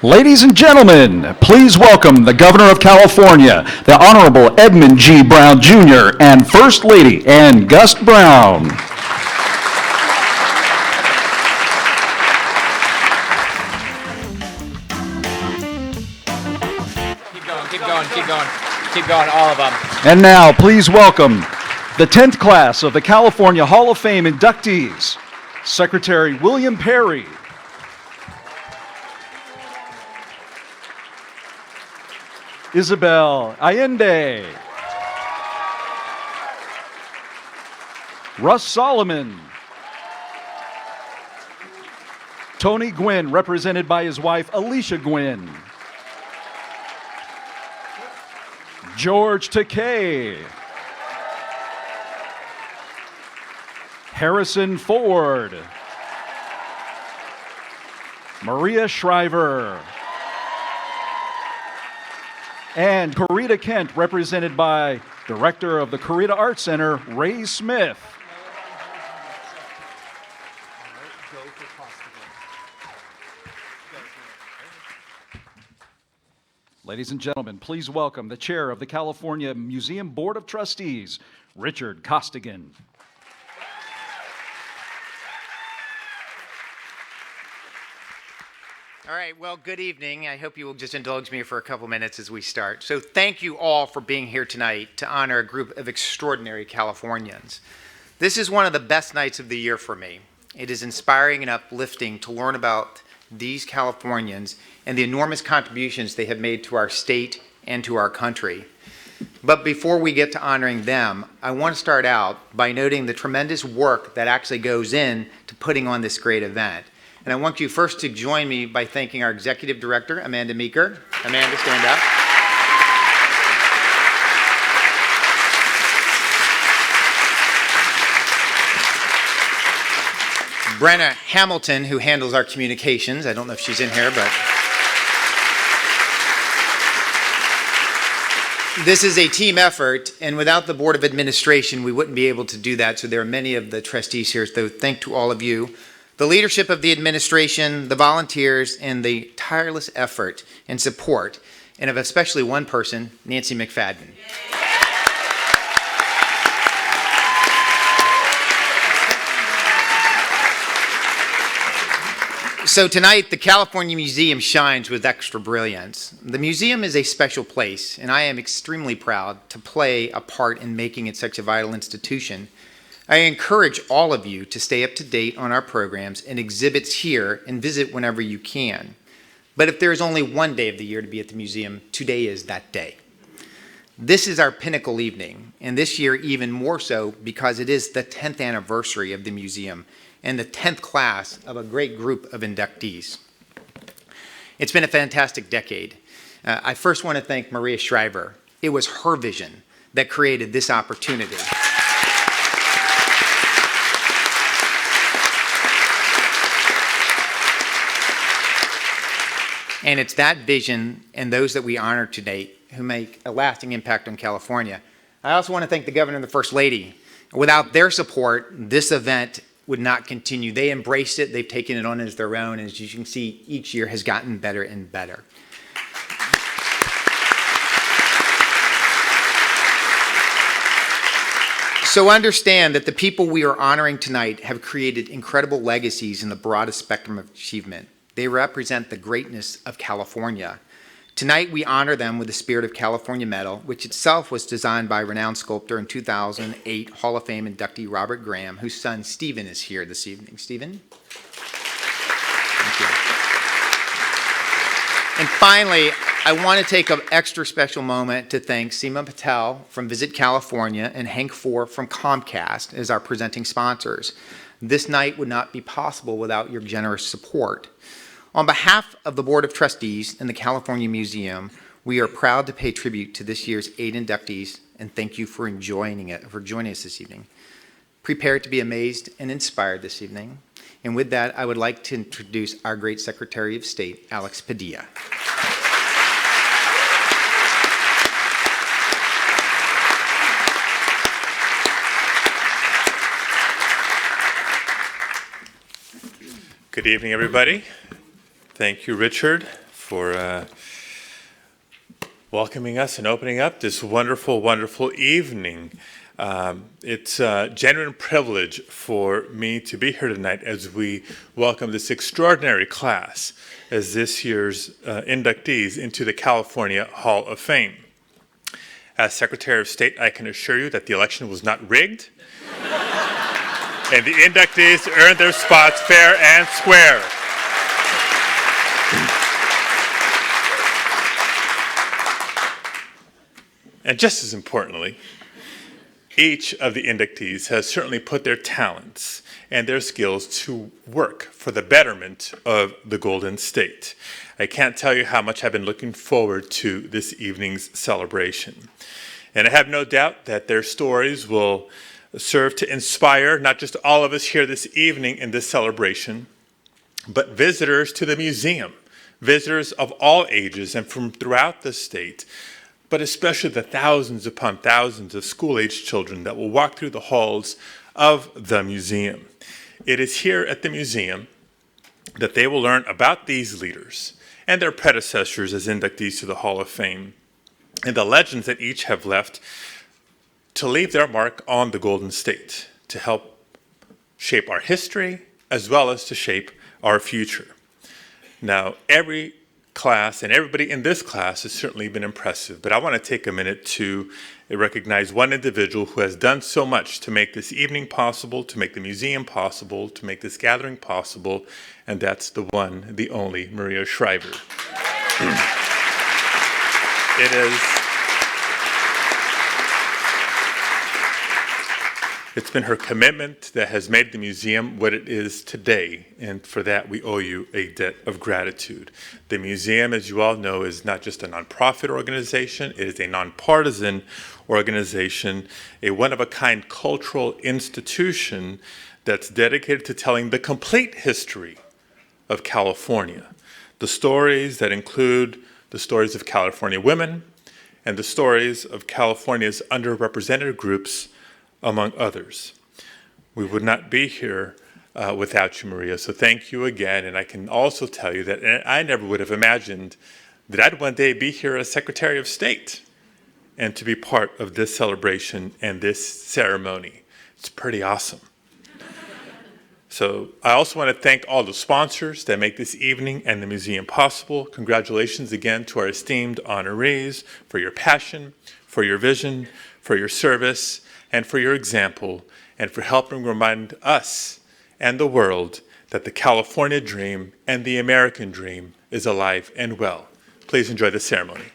Ladies and gentlemen, please welcome the Governor of California, the Honorable Edmund G. Brown Jr., and First Lady Ann Gust Brown. Keep going, all of them. And now, please welcome the 10th class of the California Hall of Fame inductees, Secretary William Perry, Isabel Allende, Russ Solomon, Tony Gwynn, represented by his wife Alicia Gwynn, George Takei, Harrison Ford, Maria Shriver, and Corita Kent, represented by Director of the Corita Art Center, Ray Smith. Ladies and gentlemen, please welcome the Chair of the California Museum Board of Trustees, Richard Costigan. All right, well, good evening. I hope you will just indulge me for a couple minutes as we start. So thank you all for being here tonight to honor a group of extraordinary Californians. This is one of the best nights of the year for me. It is inspiring and uplifting to learn about these Californians and the enormous contributions they have made to our state and to our country. But before we get to honoring them, I want to start out by noting the tremendous work that actually goes in to putting on this great event. And I want you first to join me by thanking our Executive Director, Amanda Meeker. Amanda, stand up. Brenna Hamilton, who handles our communications. I don't know if she's in here, but this is a team effort, and without the Board of Administration, we wouldn't be able to do that. So there are many of the trustees here, so thank to all of you. The leadership of the administration, the volunteers, and the tireless effort and support, and of especially one person, Nancy McFadden. So tonight, the California Museum shines with extra brilliance. The museum is a special place, and I am extremely proud to play a part in making it such a vital institution. I encourage all of you to stay up to date on our programs and exhibits here and visit whenever you can. But if there is only one day of the year to be at the museum, today is that day. This is our pinnacle evening, and this year even more so because it is the 10th anniversary of the museum and the 10th class of a great group of inductees. It's been a fantastic decade. I first want to thank Maria Shriver. It was her vision that created this opportunity. And it's that vision and those that we honor today who make a lasting impact on California. I also want to thank the Governor and the First Lady. Without their support, this event would not continue. They embraced it, they've taken it on as their own, and as you can see, each year has gotten better and better. So understand that the people we are honoring tonight have created incredible legacies in the broadest spectrum of achievement. They represent the greatness of California. Tonight we honor them with the Spirit of California Medal, which itself was designed by renowned sculptor and 2008 Hall of Fame inductee Robert Graham, whose son Stephen is here this evening. Stephen? Thank you. And finally, I want to take an extra special moment to thank Seema Patel from Visit California and Hank Four from Comcast as our presenting sponsors. This night would not be possible without your generous support. On behalf of the Board of Trustees and the California Museum, we are proud to pay tribute to this year's 8 inductees and thank you for joining us this evening. Prepare to be amazed and inspired this evening. And with that, I would like to introduce our great Secretary of State, Alex Padilla. Good evening, everybody. Thank you, Richard, for welcoming us and opening up this wonderful, wonderful evening. It's a genuine privilege for me to be here tonight as we welcome this extraordinary class as this year's inductees into the California Hall of Fame. As Secretary of State, I can assure you that the election was not rigged, and the inductees earned their spots fair and square. And just as importantly, each of the inductees has certainly put their talents and their skills to work for the betterment of the Golden State. I can't tell you how much I've been looking forward to this evening's celebration. And I have no doubt that their stories will serve to inspire not just all of us here this evening in this celebration, but visitors to the museum, visitors of all ages and from throughout the state, but especially the thousands upon thousands of school-aged children that will walk through the halls of the museum. It is here at the museum that they will learn about these leaders and their predecessors as inductees to the Hall of Fame, and the legends that each have left to leave their mark on the Golden State, to help shape our history as well as to shape our future. Now, every class and everybody in this class has certainly been impressive, but I want to take a minute to recognize one individual who has done so much to make this evening possible, to make the museum possible, to make this gathering possible, and that's the one, the only, Maria Shriver. It's been her commitment that has made the museum what it is today, and for that we owe you a debt of gratitude. The museum, as you all know, is not just a nonprofit organization, it is a nonpartisan organization, a one-of-a-kind cultural institution that's dedicated to telling the complete history of California. The stories that include the stories of California women and the stories of California's underrepresented groups, among others. We would not be here without you, Maria, so thank you again. And I can also tell you that I never would have imagined that I'd one day be here as Secretary of State and to be part of this celebration and this ceremony. It's pretty awesome. So I also want to thank all the sponsors that make this evening and the museum possible. Congratulations again to our esteemed honorees for your passion, for your vision, for your service, and for your example, and for helping remind us and the world that the California dream and the American dream is alive and well. Please enjoy the ceremony.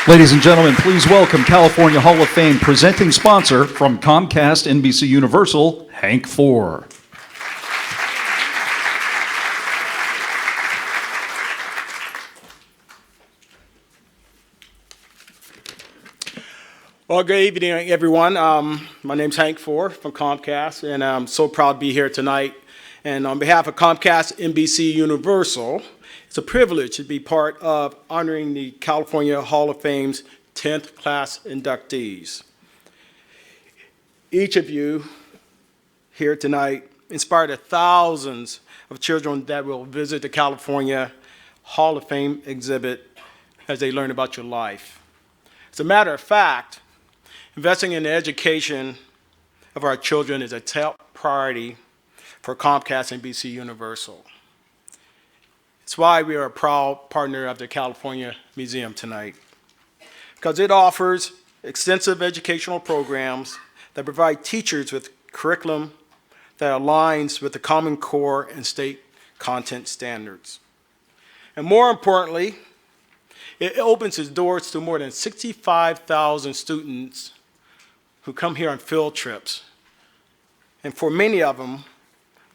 Ladies and gentlemen, please welcome California Hall of Fame presenting sponsor from Comcast NBC Universal, Hank Four. Well, good evening, everyone. My name's Hank Four from Comcast, and I'm so proud to be here tonight. And on behalf of Comcast NBC Universal, it's a privilege to be part of honoring the California Hall of Fame's 10th class inductees. Each of you here tonight inspired the thousands of children that will visit the California Hall of Fame exhibit as they learn about your life. As a matter of fact, investing in the education of our children is a top priority for Comcast and NBC Universal. It's why we are a proud partner of the California Museum tonight, because it offers extensive educational programs that provide teachers with curriculum that aligns with the Common Core and state content standards. And more importantly, it opens its doors to more than 65,000 students who come here on field trips. And for many of them,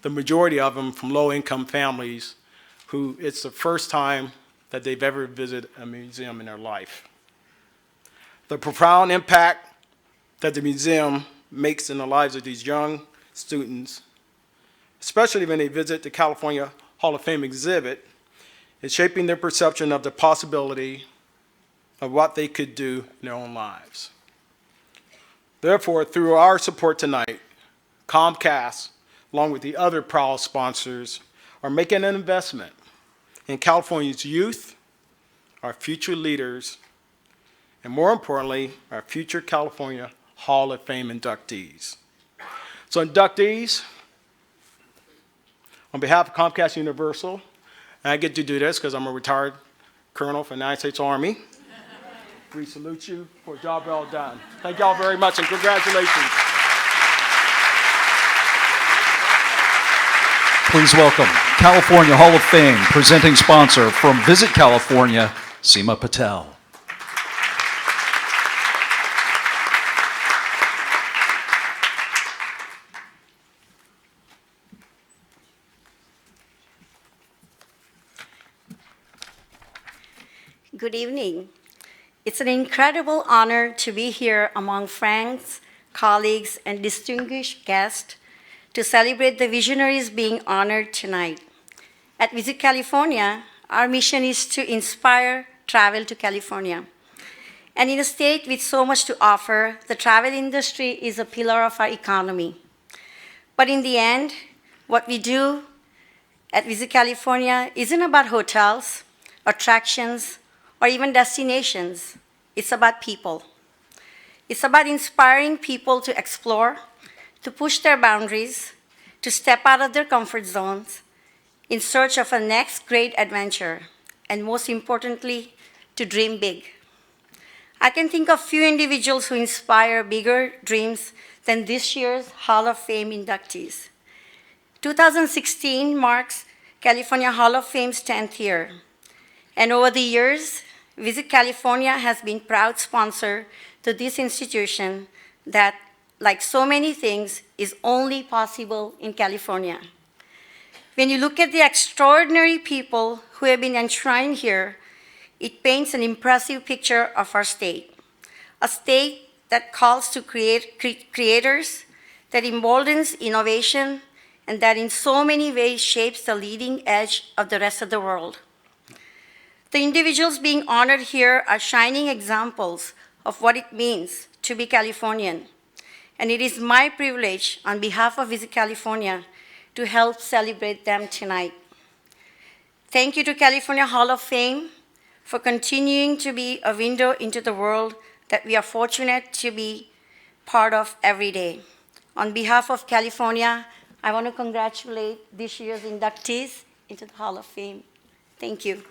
the majority of them from low-income families who it's the first time that they've ever visited a museum in their life. The profound impact that the museum makes in the lives of these young students, especially when they visit the California Hall of Fame exhibit, is shaping their perception of the possibility of what they could do in their own lives. Therefore, through our support tonight, Comcast along with the other proud sponsors, are making an investment in California's youth, our future leaders, and more importantly, our future California Hall of Fame inductees. So inductees, on behalf of Comcast Universal, and I get to do this because I'm a retired colonel for the United States Army, we salute you for a job well done. Thank y'all very much and congratulations. Please welcome California Hall of Fame presenting sponsor from Visit California, Seema Patel. Good evening. It's an incredible honor to be here among friends, colleagues, and distinguished guests to celebrate the visionaries being honored tonight. At Visit California, our mission is to inspire travel to California. And in a state with so much to offer, the travel industry is a pillar of our economy. But in the end, what we do at Visit California isn't about hotels, attractions, or even destinations. It's about people. It's about inspiring people to explore, to push their boundaries, to step out of their comfort zones in search of a next great adventure, and most importantly, to dream big. I can think of few individuals who inspire bigger dreams than this year's Hall of Fame inductees. 2016 marks California Hall of Fame's 10th year. And over the years, Visit California has been proud sponsor to this institution that, like so many things, is only possible in California. When you look at the extraordinary people who have been enshrined here, it paints an impressive picture of our state. A state that calls to creators, that emboldens innovation, and that in so many ways shapes the leading edge of the rest of the world. The individuals being honored here are shining examples of what it means to be Californian. And it is my privilege, on behalf of Visit California, to help celebrate them tonight. Thank you to California Hall of Fame for continuing to be a window into the world that we are fortunate to be part of every day. On behalf of California, I want to congratulate this year's inductees into the Hall of Fame. Thank you.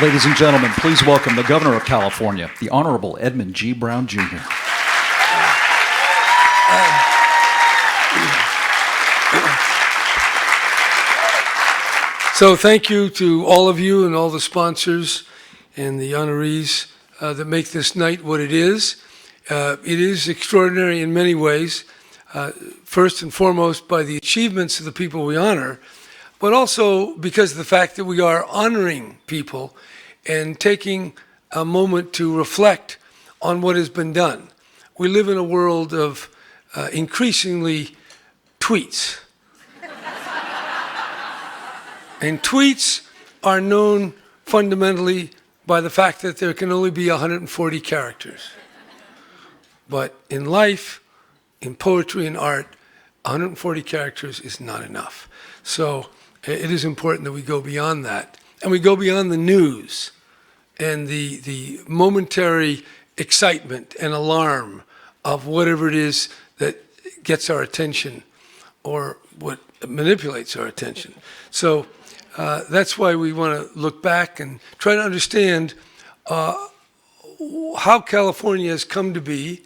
Ladies and gentlemen, please welcome the Governor of California, the Honorable Edmund G. Brown, Jr. So thank you to all of you and all the sponsors and the honorees that make this night what it is. It is extraordinary in many ways, first and foremost by the achievements of the people we honor, but also because of the fact that we are honoring people and taking a moment to reflect on what has been done. We live in a world of increasingly tweets. And tweets are known fundamentally by the fact that there can only be 140 characters. But in life, in poetry and art, 140 characters is not enough. So it is important that we go beyond that. And we go beyond the news and the momentary excitement and alarm of whatever it is that gets our attention or what manipulates our attention. So that's why we want to look back and try to understand how California has come to be,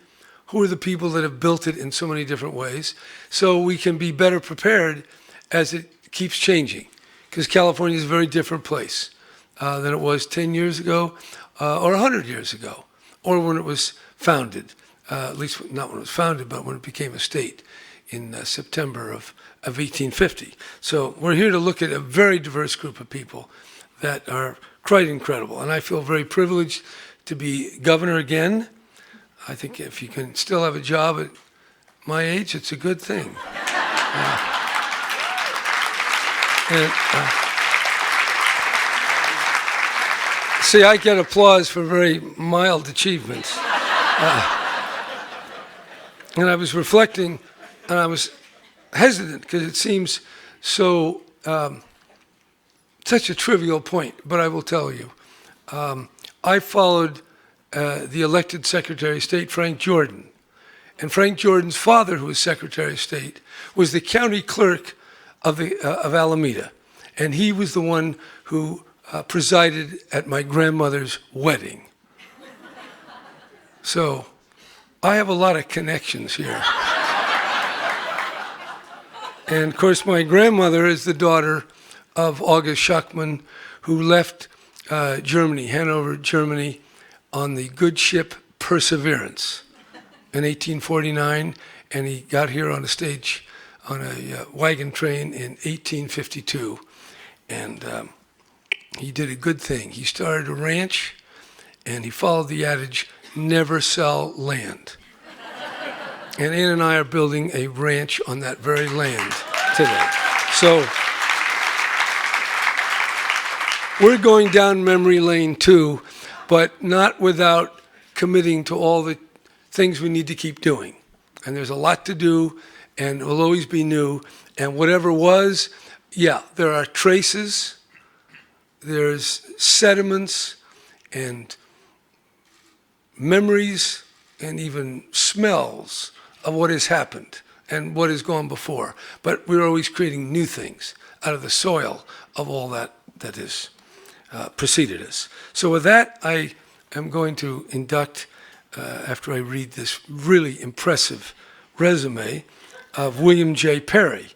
who are the people that have built it in so many different ways, so we can be better prepared as it keeps changing. Because California is a very different place than it was 10 years ago or 100 years ago, or when it was founded, at least not when it was founded, but when it became a state in September of 1850. So we're here to look at a very diverse group of people that are quite incredible. And I feel very privileged to be governor again. I think if you can still have a job at my age, it's a good thing. See, I get applause for very mild achievements. And I was reflecting, and I was hesitant because it seems so, such a trivial point, but I will tell you. I followed the elected Secretary of State, Frank Jordan. And Frank Jordan's father, who was Secretary of State, was the county clerk of Alameda. And he was the one who presided at my grandmother's wedding. So I have a lot of connections here. And of course, my grandmother is the daughter of August Schuckman, who left Germany, Hanover, Germany, on the good ship Perseverance in 1849, and he got here on a stage, on a wagon train in 1852, and he did a good thing. He started a ranch, and he followed the adage, never sell land. And Ann and I are building a ranch on that very land today. So we're going down memory lane too, but not without committing to all the things we need to keep doing. And there's a lot to do, and it will always be new. And whatever was, yeah, there are traces, there's sediments and memories and even smells of what has happened and what has gone before. But we're always creating new things out of the soil of all that has preceded us. So with that, I am going to induct, after I read this really impressive resume of William J. Perry,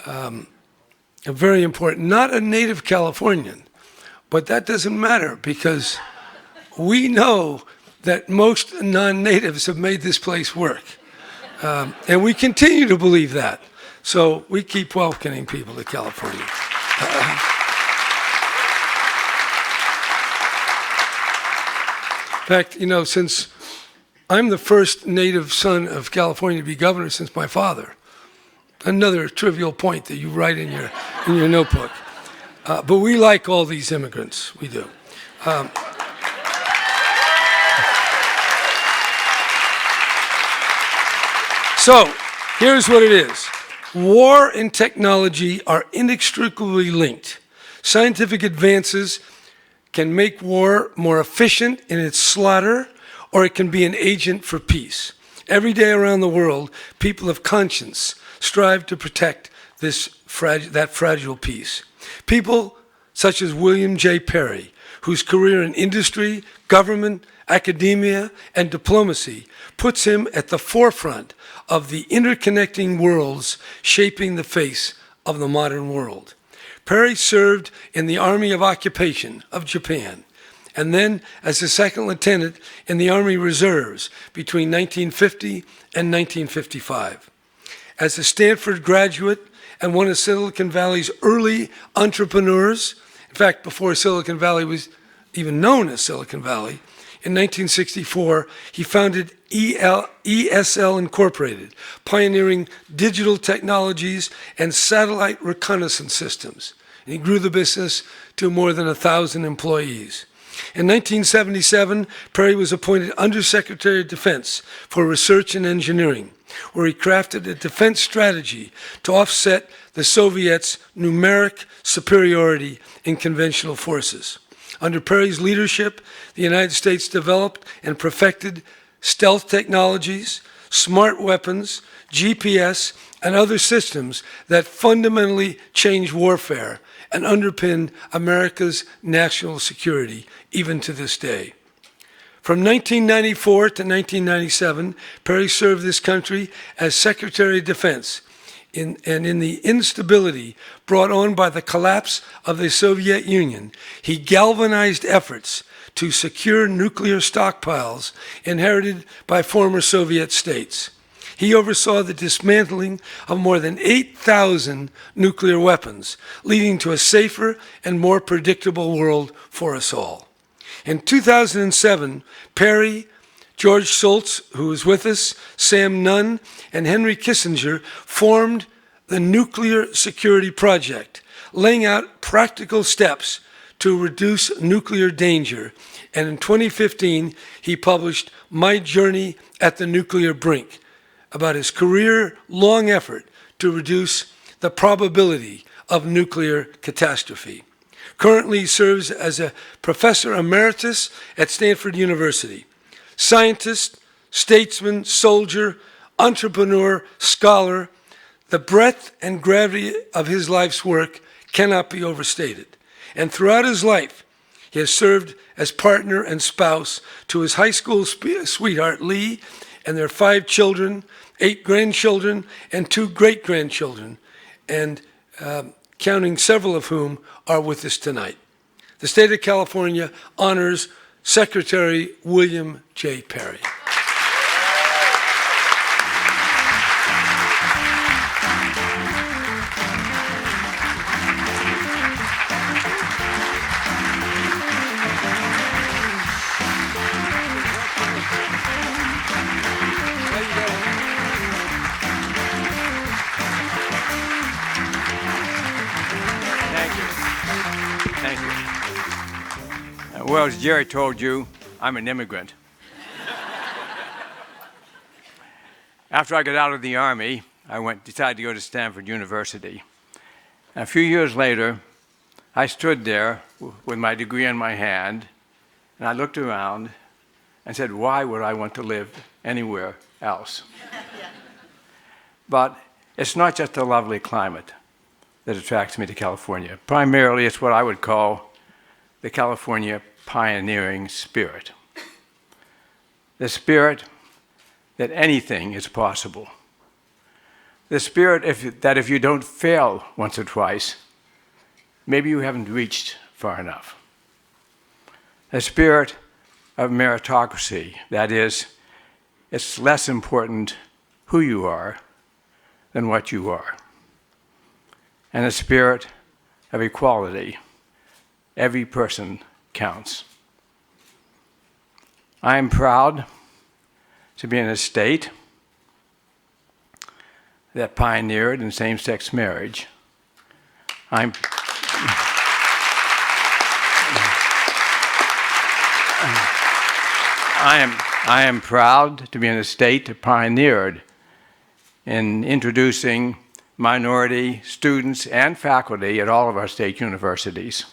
a very important, not a native Californian, but that doesn't matter because we know that most non-natives have made this place work. And we continue to believe that. So we keep welcoming people to California. In fact, you know, since I'm the first native son of California to be governor since my father, another trivial point that you write in your notebook. But we like all these immigrants, we do. So here's what it is. War and technology are inextricably linked. Scientific advances can make war more efficient in its slaughter, or it can be an agent for peace. Every day around the world, people of conscience strive to protect that fragile peace. People such as William J. Perry, whose career in industry, government, academia, and diplomacy puts him at the forefront of the interconnecting worlds shaping the face of the modern world. Perry served in the Army of Occupation of Japan, and then as a second lieutenant in the Army Reserves between 1950 and 1955. As a Stanford graduate and one of Silicon Valley's early entrepreneurs, in fact, before Silicon Valley was even known as Silicon Valley, in 1964, he founded ESL Incorporated, pioneering digital technologies and satellite reconnaissance systems. And he grew the business to more than 1,000 employees. In 1977, Perry was appointed Undersecretary of Defense for Research and Engineering, where he crafted a defense strategy to offset the Soviets' numeric superiority in conventional forces. Under Perry's leadership, the United States developed and perfected stealth technologies, smart weapons, GPS, and other systems that fundamentally changed warfare and underpinned America's national security, even to this day. From 1994 to 1997, Perry served this country as Secretary of Defense, and in the instability brought on by the collapse of the Soviet Union, he galvanized efforts to secure nuclear stockpiles inherited by former Soviet states. He oversaw the dismantling of more than 8,000 nuclear weapons, leading to a safer and more predictable world for us all. In 2007, Perry, George Shultz, who is with us, Sam Nunn, and Henry Kissinger formed the Nuclear Security Project, laying out practical steps to reduce nuclear danger. And in 2015, he published My Journey at the Nuclear Brink, about his career-long effort to reduce the probability of nuclear catastrophe. Currently, he serves as a professor emeritus at Stanford University. Scientist, statesman, soldier, entrepreneur, scholar, the breadth and gravity of his life's work cannot be overstated. And throughout his life, he has served as partner and spouse to his high school sweetheart, Lee, and their 5 children, 8 grandchildren, and 2 great-grandchildren, and counting several of whom are with us tonight. The state of California honors Secretary William J. Perry. Well, as Jerry told you, I'm an immigrant. After I got out of the Army, I decided to go to Stanford University. A few years later, I stood there with my degree in my hand, and I looked around and said, why would I want to live anywhere else? But it's not just the lovely climate that attracts me to California. Primarily, it's what I would call the California pioneering spirit. The spirit that anything is possible. The spirit that if you don't fail once or twice, maybe you haven't reached far enough. The spirit of meritocracy, that is, it's less important who you are than what you are. And the spirit of equality, every person counts. I am proud to be in a state that pioneered in same-sex marriage. I am proud to be in a state that pioneered in introducing minority students and faculty at all of our state universities.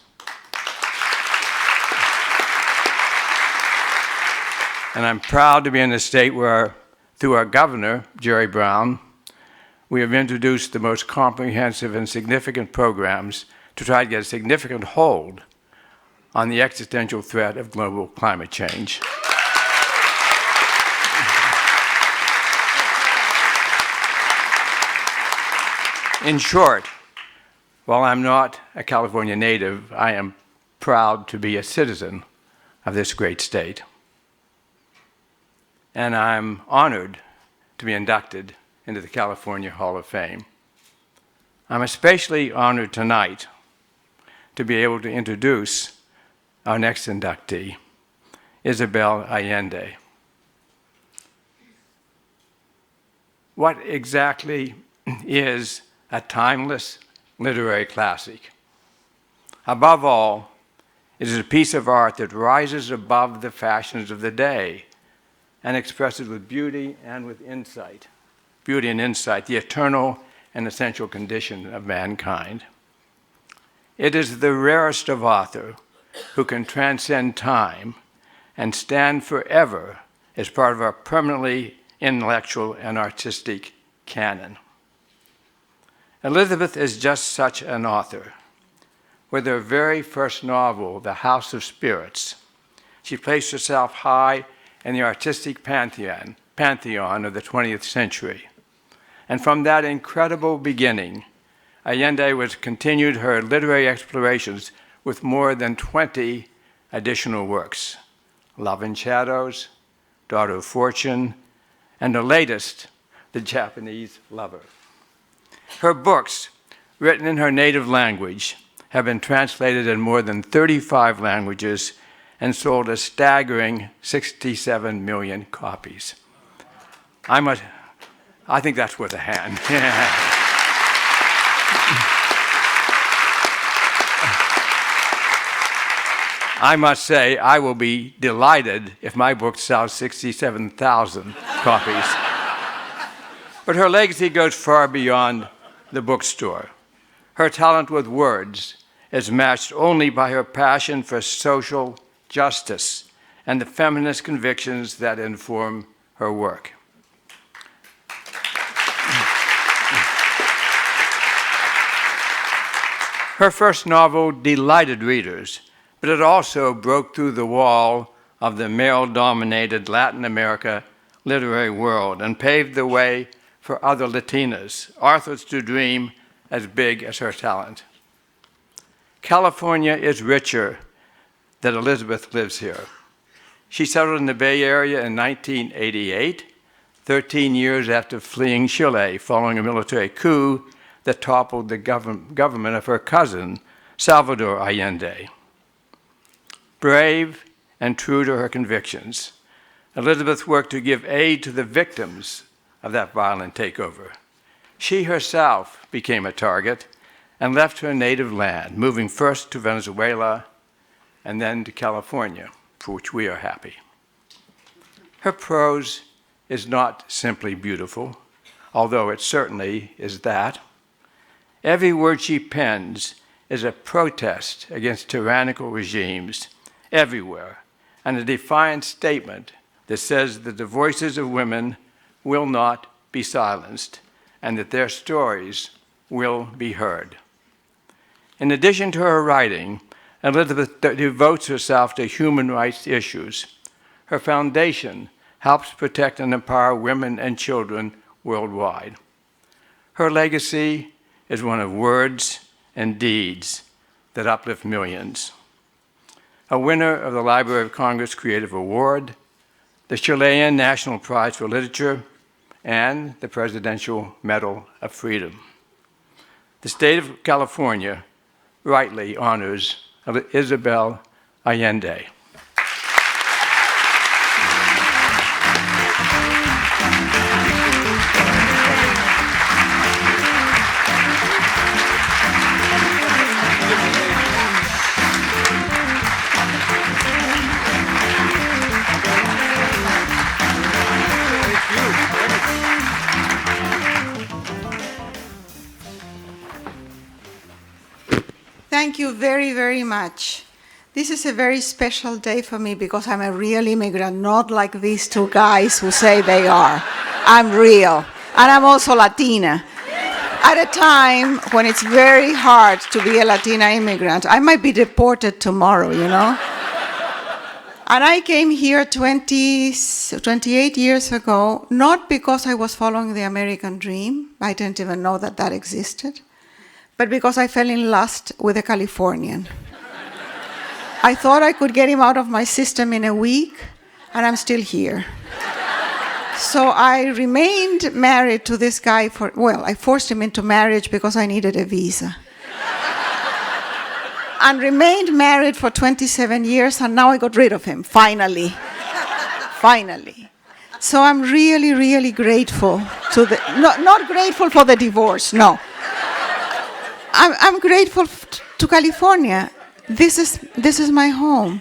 And I'm proud to be in a state where, through our governor, Jerry Brown, we have introduced the most comprehensive and significant programs to try to get a significant hold on the existential threat of global climate change. In short, while I'm not a California native, I am proud to be a citizen of this great state. And I'm honored to be inducted into the California Hall of Fame. I'm especially honored tonight to be able to introduce our next inductee, Isabel Allende. What exactly is a timeless literary classic? Above all, it is a piece of art that rises above the fashions of the day and expresses with beauty and with insight, the eternal and essential condition of mankind. It is the rarest of authors who can transcend time and stand forever as part of our permanently intellectual and artistic canon. Elizabeth is just such an author. With her very first novel, The House of Spirits, she placed herself high in the artistic pantheon of the 20th century. And from that incredible beginning, Allende continued her literary explorations with more than 20 additional works: Love and Shadows, Daughter of Fortune, and the latest, The Japanese Lover. Her books, written in her native language, have been translated in more than 35 languages and sold a staggering 67 million copies. I think that's worth a hand. I must say, I will be delighted if my book sells 67,000 copies. But her legacy goes far beyond the bookstore. Her talent with words is matched only by her passion for social justice and the feminist convictions that inform her work. Her first novel delighted readers, but it also broke through the wall of the male-dominated Latin America literary world and paved the way for other Latinas, authors to dream as big as her talent. California is richer that Elizabeth lives here. She settled in the Bay Area in 1988, 13 years after fleeing Chile following a military coup that toppled the government of her cousin, Salvador Allende. Brave and true to her convictions, Elizabeth worked to give aid to the victims of that violent takeover. She herself became a target and left her native land, moving first to Venezuela and then to California, for which we are happy. Her prose is not simply beautiful, although it certainly is that. Every word she pens is a protest against tyrannical regimes everywhere, and a defiant statement that says that the voices of women will not be silenced and that their stories will be heard. In addition to her writing, Elizabeth devotes herself to human rights issues. Her foundation helps protect and empower women and children worldwide. Her legacy is one of words and deeds that uplift millions. A winner of the Library of Congress Creative Award, the Chilean National Prize for Literature, and the Presidential Medal of Freedom. The state of California rightly honors Isabel Allende. Thank you very, very much. This is a very special day for me because I'm a real immigrant, not like these two guys who say they are. I'm real, and I'm also Latina. At a time when it's very hard to be a Latina immigrant, I might be deported tomorrow, you know? And I came here 28 years ago, not because I was following the American dream. I didn't even know that that existed. But because I fell in lust with a Californian. I thought I could get him out of my system in a week, and I'm still here. So I remained married to this guy I forced him into marriage because I needed a visa. And remained married for 27 years, and now I got rid of him, finally. Finally. So I'm really, really grateful to not grateful for the divorce, no. I'm grateful to California. This is my home.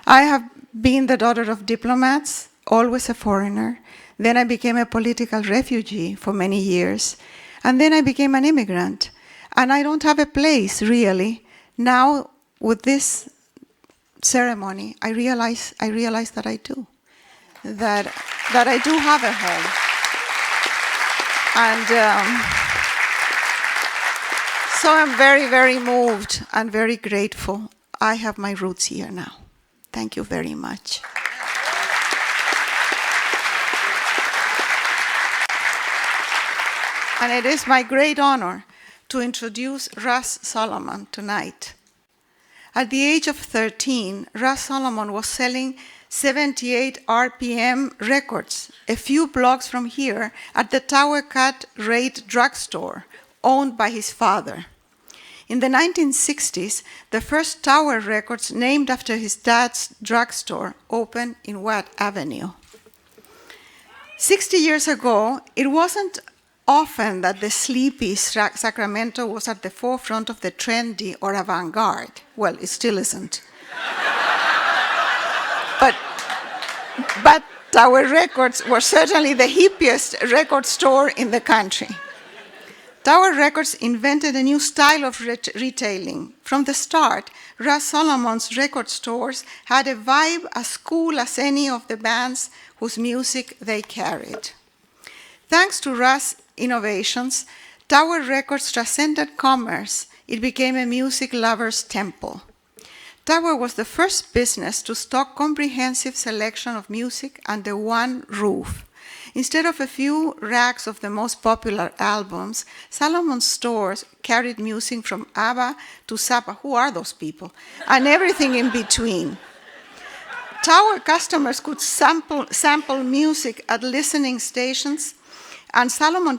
I have been the daughter of diplomats, always a foreigner. Then I became a political refugee for many years. And then I became an immigrant. And I don't have a place, really. Now, with this ceremony, I realize that I do. That I do have a home. And so I'm very, very moved and very grateful. I have my roots here now. Thank you very much. And it is my great honor to introduce Russ Solomon tonight. At the age of 13, Russ Solomon was selling 78 RPM records a few blocks from here at the Tower Cut Rate drugstore owned by his father. In the 1960s, the first Tower Records named after his dad's drugstore opened in Watt Avenue. 60 years ago, it wasn't often that the sleepy Sacramento was at the forefront of the trendy or avant-garde. Well, it still isn't. But Tower Records was certainly the hippiest record store in the country. Tower Records invented a new style of retailing. From the start, Russ Solomon's record stores had a vibe as cool as any of the bands whose music they carried. Thanks to Russ' innovations, Tower Records transcended commerce. It became a music lover's temple. Tower was the first business to stock comprehensive selection of music under one roof. Instead of a few racks of the most popular albums, Solomon's stores carried music from ABBA to Zappa, who are those people, and everything in between. Tower customers could sample music at listening stations, and Solomon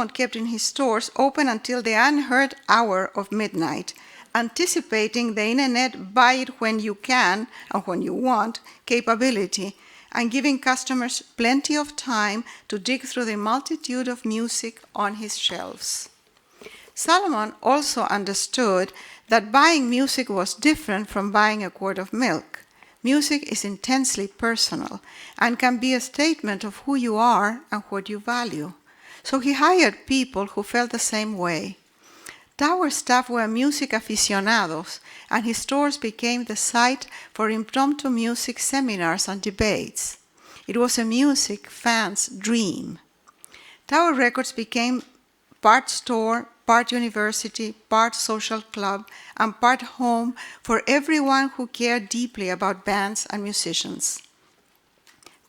kept in his stores open until the unheard hour of midnight, anticipating the internet buy it when you can and when you want capability, and giving customers plenty of time to dig through the multitude of music on his shelves. Solomon also understood that buying music was different from buying a quart of milk. Music is intensely personal and can be a statement of who you are and what you value. So he hired people who felt the same way. Tower staff were music aficionados, and his stores became the site for impromptu music seminars and debates. It was a music fan's dream. Tower Records became part store, part university, part social club, and part home for everyone who cared deeply about bands and musicians.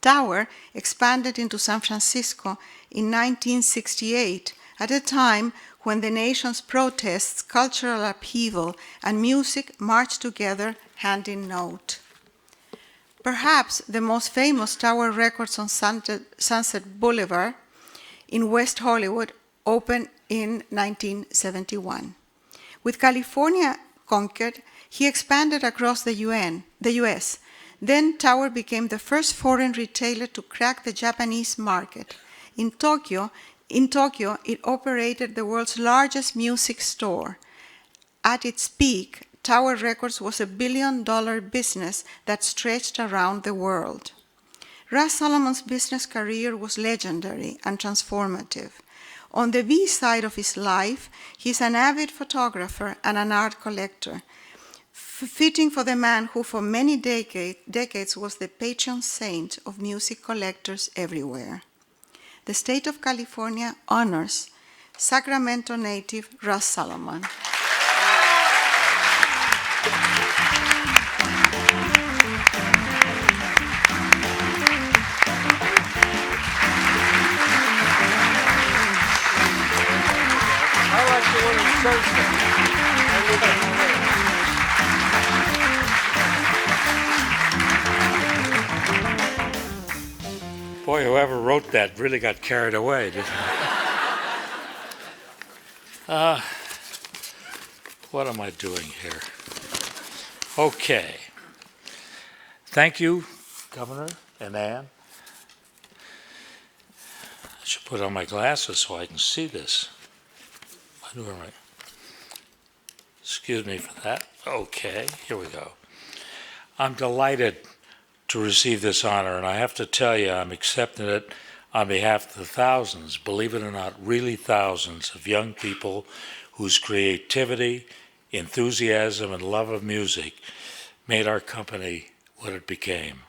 Tower expanded into San Francisco in 1968, at a time when the nation's protests, cultural upheaval, and music marched together hand in note. Perhaps the most famous Tower Records on Sunset Boulevard in West Hollywood opened in 1971. With California conquered, he expanded across the US. Then Tower became the first foreign retailer to crack the Japanese market. In Tokyo, it operated the world's largest music store. At its peak, Tower Records was $1 billion business that stretched around the world. Russ Solomon's business career was legendary and transformative. On the B side of his life, he's an avid photographer and an art collector, fitting for the man who for many decades was the patron saint of music collectors everywhere. The state of California honors Sacramento native Russ Solomon. Boy, whoever wrote that really got carried away, didn't they? What am I doing here? Okay. Thank you, Governor and Ann. I should put on my glasses so I can see this. Excuse me for that. Okay, here we go. I'm delighted to receive this honor, and I have to tell you, I'm accepting it on behalf of the thousands, believe it or not, really thousands of young people whose creativity, enthusiasm, and love of music made our company what it became.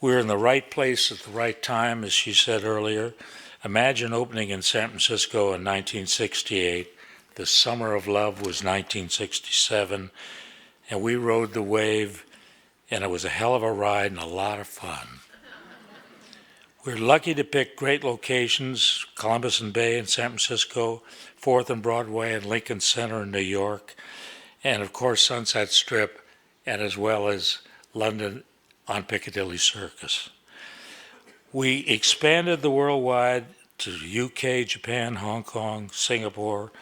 We're in the right place at the right time, as she said earlier. Imagine opening in San Francisco in 1968. The Summer of Love was 1967, and we rode the wave, and it was a hell of a ride and a lot of fun. We're lucky to pick great locations, Columbus and Bay in San Francisco, 4th and Broadway and Lincoln Center in New York, and of course Sunset Strip, and as well as London on Piccadilly Circus. We expanded the worldwide to UK, Japan, Hong Kong, Singapore,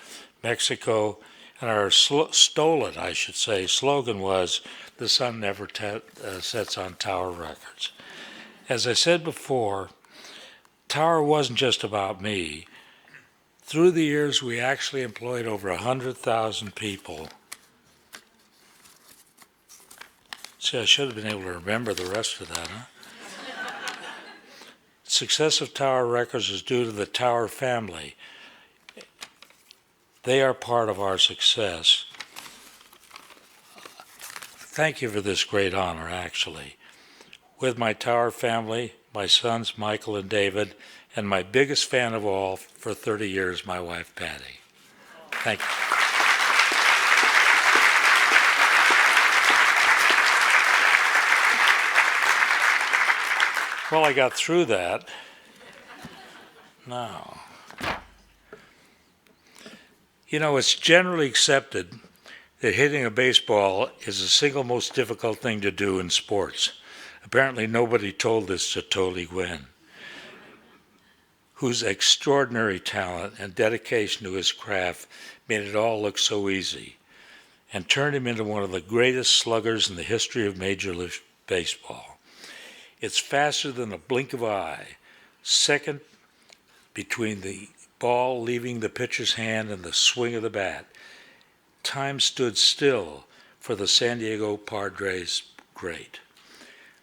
Mexico, and our slogan was, "The sun never sets on Tower Records." As I said before, Tower wasn't just about me. Through the years, we actually employed over 100,000 people. See, I should have been able to remember the rest of that, huh? success of Tower Records is due to the Tower family. They are part of our success. Thank you for this great honor, actually. With my Tower family, my sons Michael and David, and my biggest fan of all for 30 years, my wife Patty. Thank you. Well, I got through that. Now, you know, it's generally accepted that hitting a baseball is the single most difficult thing to do in sports. Apparently, nobody told this to Tony Gwynn, whose extraordinary talent and dedication to his craft made it all look so easy and turned him into one of the greatest sluggers in the history of Major League Baseball. It's faster than a blink of an eye, second between the ball leaving the pitcher's hand and the swing of the bat. Time stood still for the San Diego Padres great.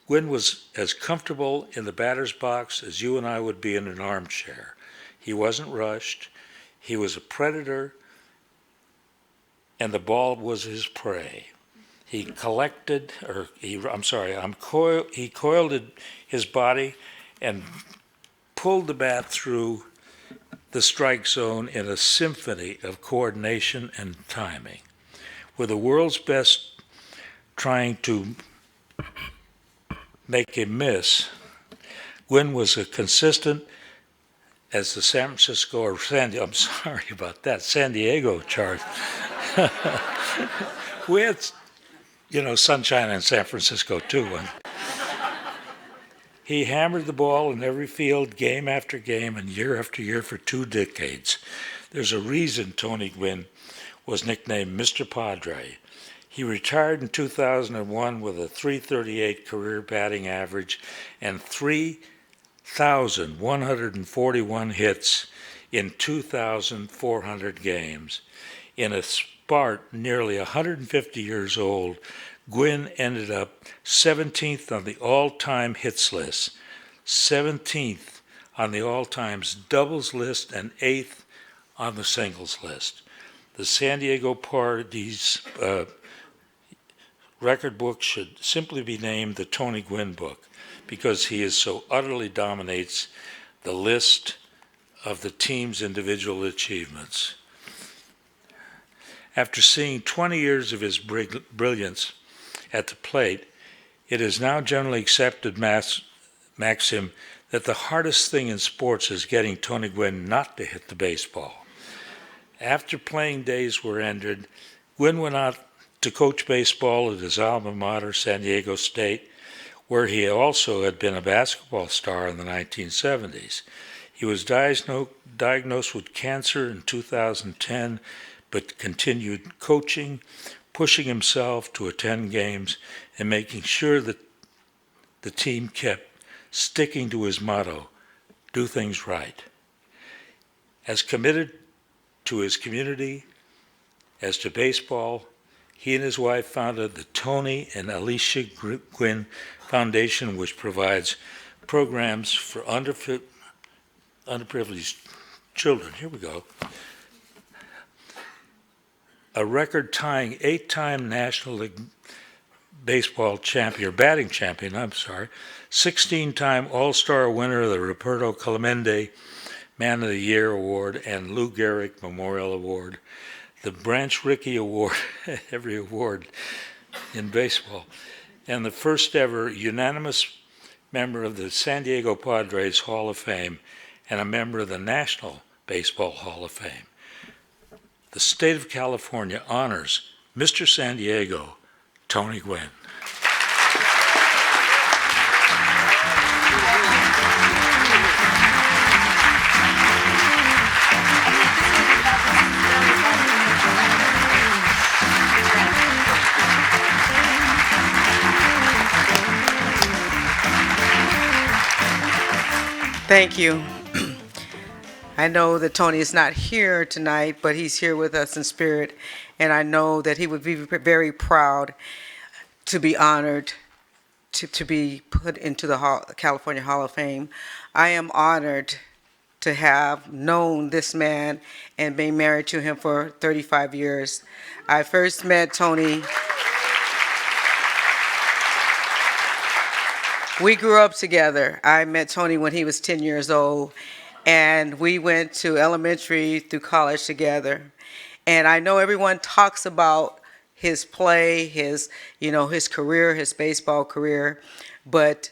Gwynn was as comfortable in the batter's box as you and I would be in an armchair. He wasn't rushed. He was a predator, and the ball was his prey. He coiled his body and pulled the bat through the strike zone in a symphony of coordination and timing. With the world's best trying to make him miss, Gwynn was as consistent as the San Diego chart. We had, sunshine in San Francisco too. He hammered the ball in every field, game after game, and year after year for 2 decades. There's a reason Tony Gwynn was nicknamed Mr. Padre. He retired in 2001 with a .338 career batting average and 3,141 hits in 2,400 games. In a spart nearly 150 years old, Gwynn ended up 17th on the all-time hits list, 17th on the all-times doubles list, and 8th on the singles list. The San Diego Padres record book should simply be named the Tony Gwynn book because he so utterly dominates the list of the team's individual achievements. After seeing 20 years of his brilliance at the plate, it is now generally accepted maxim that the hardest thing in sports is getting Tony Gwynn not to hit the baseball. After playing days were ended, Gwynn went out to coach baseball at his alma mater, San Diego State, where he also had been a basketball star in the 1970s. He was diagnosed with cancer in 2010, but continued coaching, pushing himself to attend games, and making sure that the team kept sticking to his motto, do things right. As committed to his community as to baseball, he and his wife founded the Tony and Alicia Gwynn Foundation, which provides programs for underprivileged children. Here we go. A record-tying 8-time National League baseball champion, or batting champion, 16-time All-Star winner of the Roberto Clemente Man of the Year Award and Lou Gehrig Memorial Award, the Branch Rickey Award, every award in baseball, and the first ever unanimous member of the San Diego Padres Hall of Fame and a member of the National Baseball Hall of Fame. The state of California honors Mr. San Diego, Tony Gwynn. Thank you. I know that Tony is not here tonight, but he's here with us in spirit, and I know that he would be very proud to be honored to be put into the California Hall of Fame. I am honored to have known this man and been married to him for 35 years. I first met Tony. We grew up together. I met Tony when he was 10 years old, and we went to elementary through college together. And I know everyone talks about his play, his career, his baseball career, but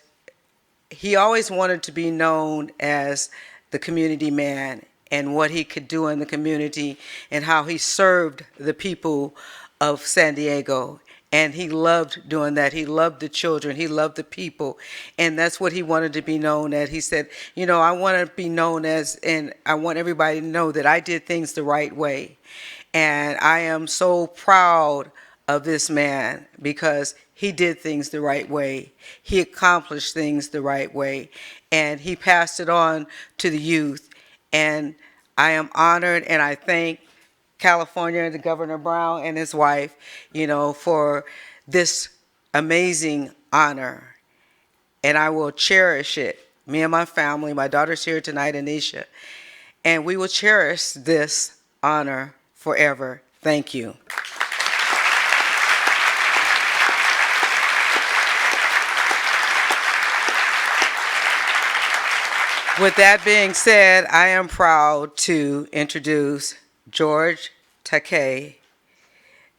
he always wanted to be known as the community man and what he could do in the community and how he served the people of San Diego. And he loved doing that. He loved the children. He loved the people. And that's what he wanted to be known as. He said, I want to be known as, and I want everybody to know that I did things the right way. And I am so proud of this man because he did things the right way. He accomplished things the right way. And he passed it on to the youth. And I am honored, and I thank California, the Governor Brown and his wife, for this amazing honor. And I will cherish it. Me and my family, my daughter's here tonight, Anisha, and we will cherish this honor forever. Thank you. With that being said, I am proud to introduce George Takei,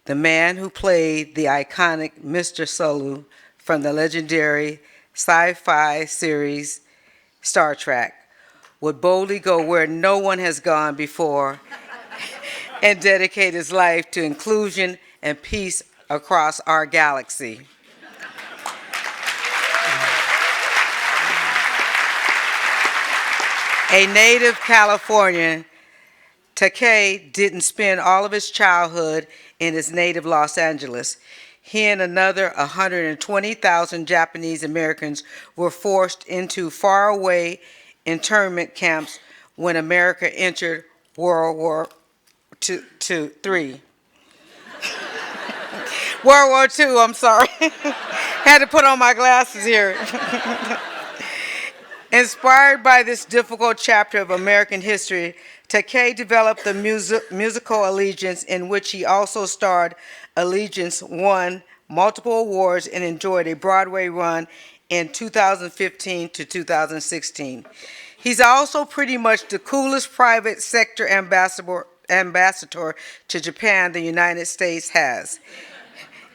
the man who played the iconic Mr. Sulu from the legendary sci-fi series Star Trek, would boldly go where no one has gone before and dedicate his life to inclusion and peace across our galaxy. A native Californian, Takei didn't spend all of his childhood in his native Los Angeles. He and another 120,000 Japanese Americans were forced into faraway internment camps when America entered World War II. World War II, I'm sorry. Had to put on my glasses here. Inspired by this difficult chapter of American history, Takei developed the musical Allegiance, in which he also starred. Allegiance won multiple awards and enjoyed a Broadway run in 2015 to 2016. He's also pretty much the coolest private sector ambassador to Japan the United States has.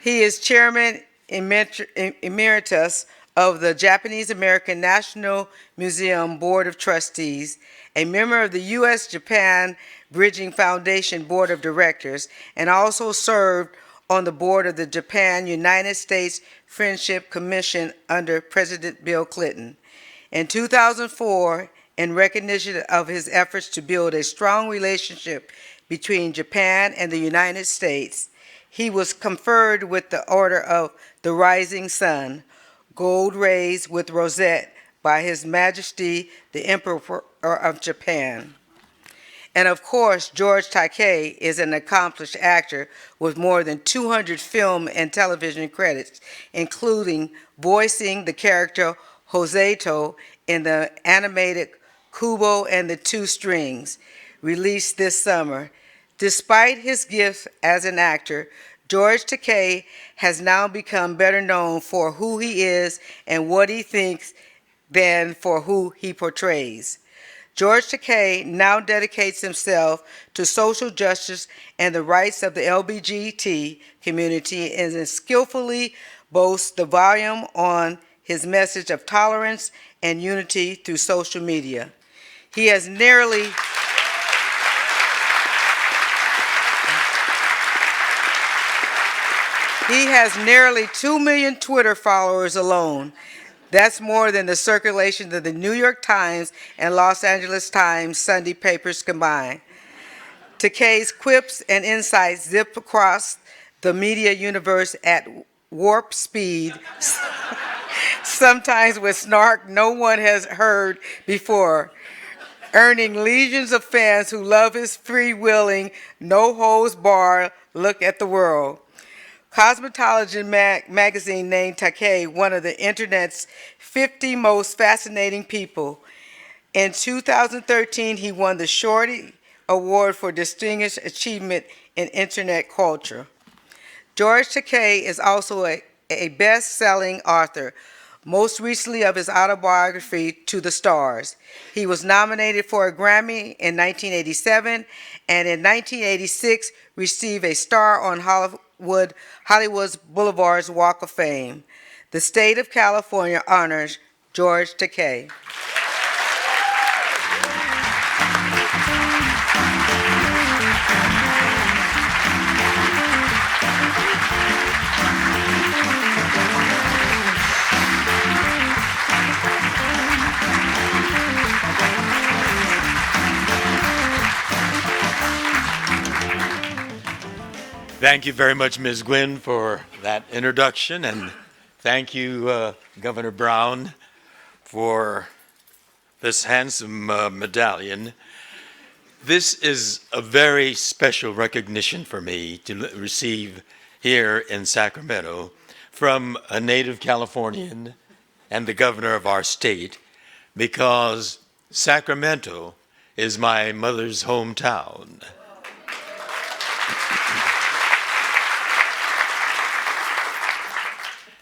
He is chairman emeritus of the Japanese American National Museum Board of Trustees, a member of the U.S.-Japan Bridging Foundation Board of Directors, and also served on the board of the Japan-United States Friendship Commission under President Bill Clinton. In 2004, in recognition of his efforts to build a strong relationship between Japan and the United States, he was conferred with the Order of the Rising Sun, gold raised with rosette, by His Majesty the Emperor of Japan. And of course, George Takei is an accomplished actor with more than 200 film and television credits, including voicing the character Joseito in the animated Kubo and the Two Strings, released this summer. Despite his gifts as an actor, George Takei has now become better known for who he is and what he thinks than for who he portrays. George Takei now dedicates himself to social justice and the rights of the LGBT community and skillfully boasts the volume on his message of tolerance and unity through social media. He has nearly 2 million Twitter followers alone. That's more than the circulation of the New York Times and Los Angeles Times Sunday papers combined. Takei's quips and insights zip across the media universe at warp speed, sometimes with snark no one has heard before, earning legions of fans who love his free-wheeling, no-holds-barred look at the world. Cosmetology magazine named Takei one of the internet's 50 most fascinating people. In 2013, he won the Shorty Award for Distinguished Achievement in Internet Culture. George Takei is also a best-selling author, most recently of his autobiography, To the Stars. He was nominated for a Grammy in 1987, and in 1986 received a star on Hollywood's Boulevard's Walk of Fame. The state of California honors George Takei. Thank you very much, Ms. Gwynn, for that introduction, and thank you, Governor Brown, for this handsome medallion. This is a very special recognition for me to receive here in Sacramento from a native Californian and the governor of our state, because Sacramento is my mother's hometown.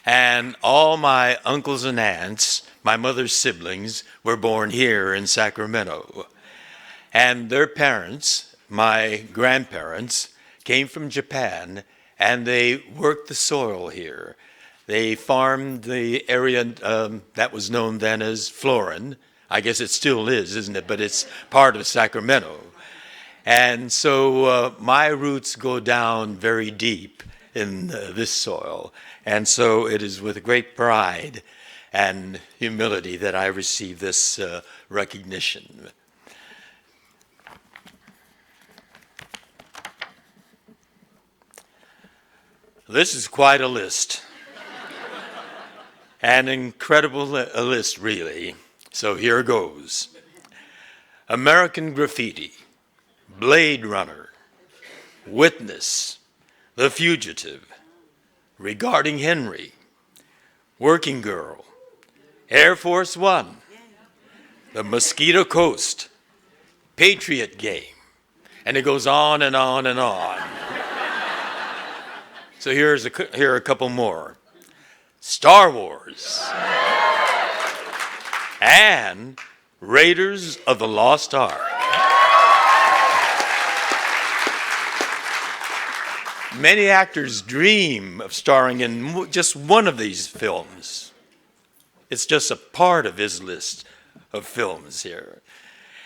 And all my uncles and aunts, my mother's siblings, were born here in Sacramento. And their parents, my grandparents, came from Japan, and they worked the soil here. They farmed the area that was known then as Florin. I guess it still is, isn't it? But it's part of Sacramento. And so my roots go down very deep in this soil. And so it is with great pride and humility that I receive this recognition. This is quite a list. An incredible list, really. So here goes. American Graffiti, Blade Runner, Witness, The Fugitive, Regarding Henry, Working Girl, Air Force One, The Mosquito Coast, Patriot Game, and it goes on and on and on. So here are a couple more. Star Wars and Raiders of the Lost Ark. Many actors dream of starring in just one of these films. It's just a part of his list of films here.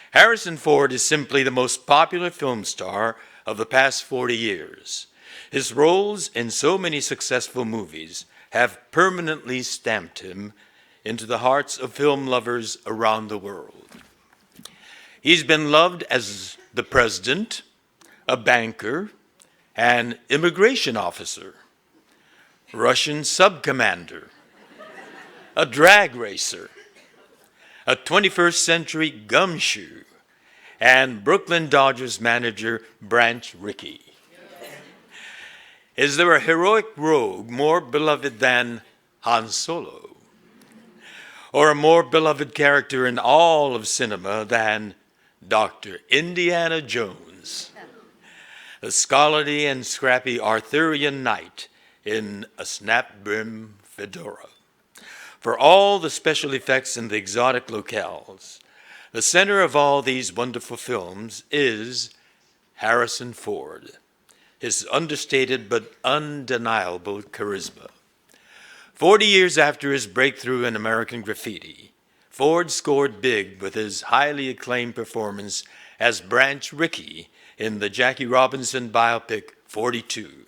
Harrison Ford is simply the most popular film star of the past 40 years. His roles in so many successful movies have permanently stamped him into the hearts of film lovers around the world. He's been loved as the president, a banker, an immigration officer, Russian sub-commander, a drag racer, a 21st century gumshoe, and Brooklyn Dodgers manager Branch Rickey. Is there a heroic rogue more beloved than Han Solo? Or a more beloved character in all of cinema than Dr. Indiana Jones? The scholarly and scrappy Arthurian knight in a snap-brim fedora. For all the special effects and the exotic locales, the center of all these wonderful films is Harrison Ford, his understated but undeniable charisma. 40 years after his breakthrough in American Graffiti, Ford scored big with his highly acclaimed performance as Branch Rickey in the Jackie Robinson biopic 42.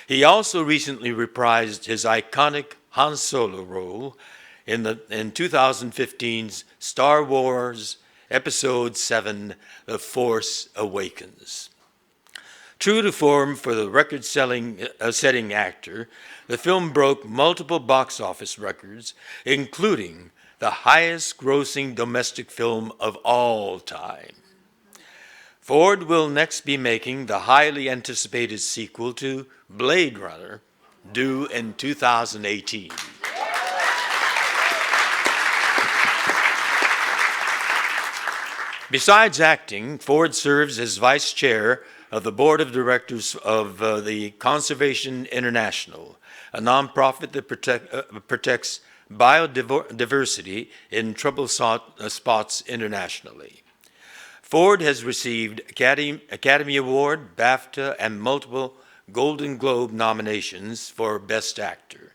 He also recently reprised his iconic Han Solo role in 2015's Star Wars Episode 7, The Force Awakens. True to form for the record-setting actor, the film broke multiple box office records, including the highest-grossing domestic film of all time. Ford will next be making the highly anticipated sequel to Blade Runner, due in 2018. Besides acting, Ford serves as vice chair of the board of directors of the Conservation International, a nonprofit that protects biodiversity in troubled spots internationally. Ford has received Academy Award, BAFTA, and multiple Golden Globe nominations for Best Actor.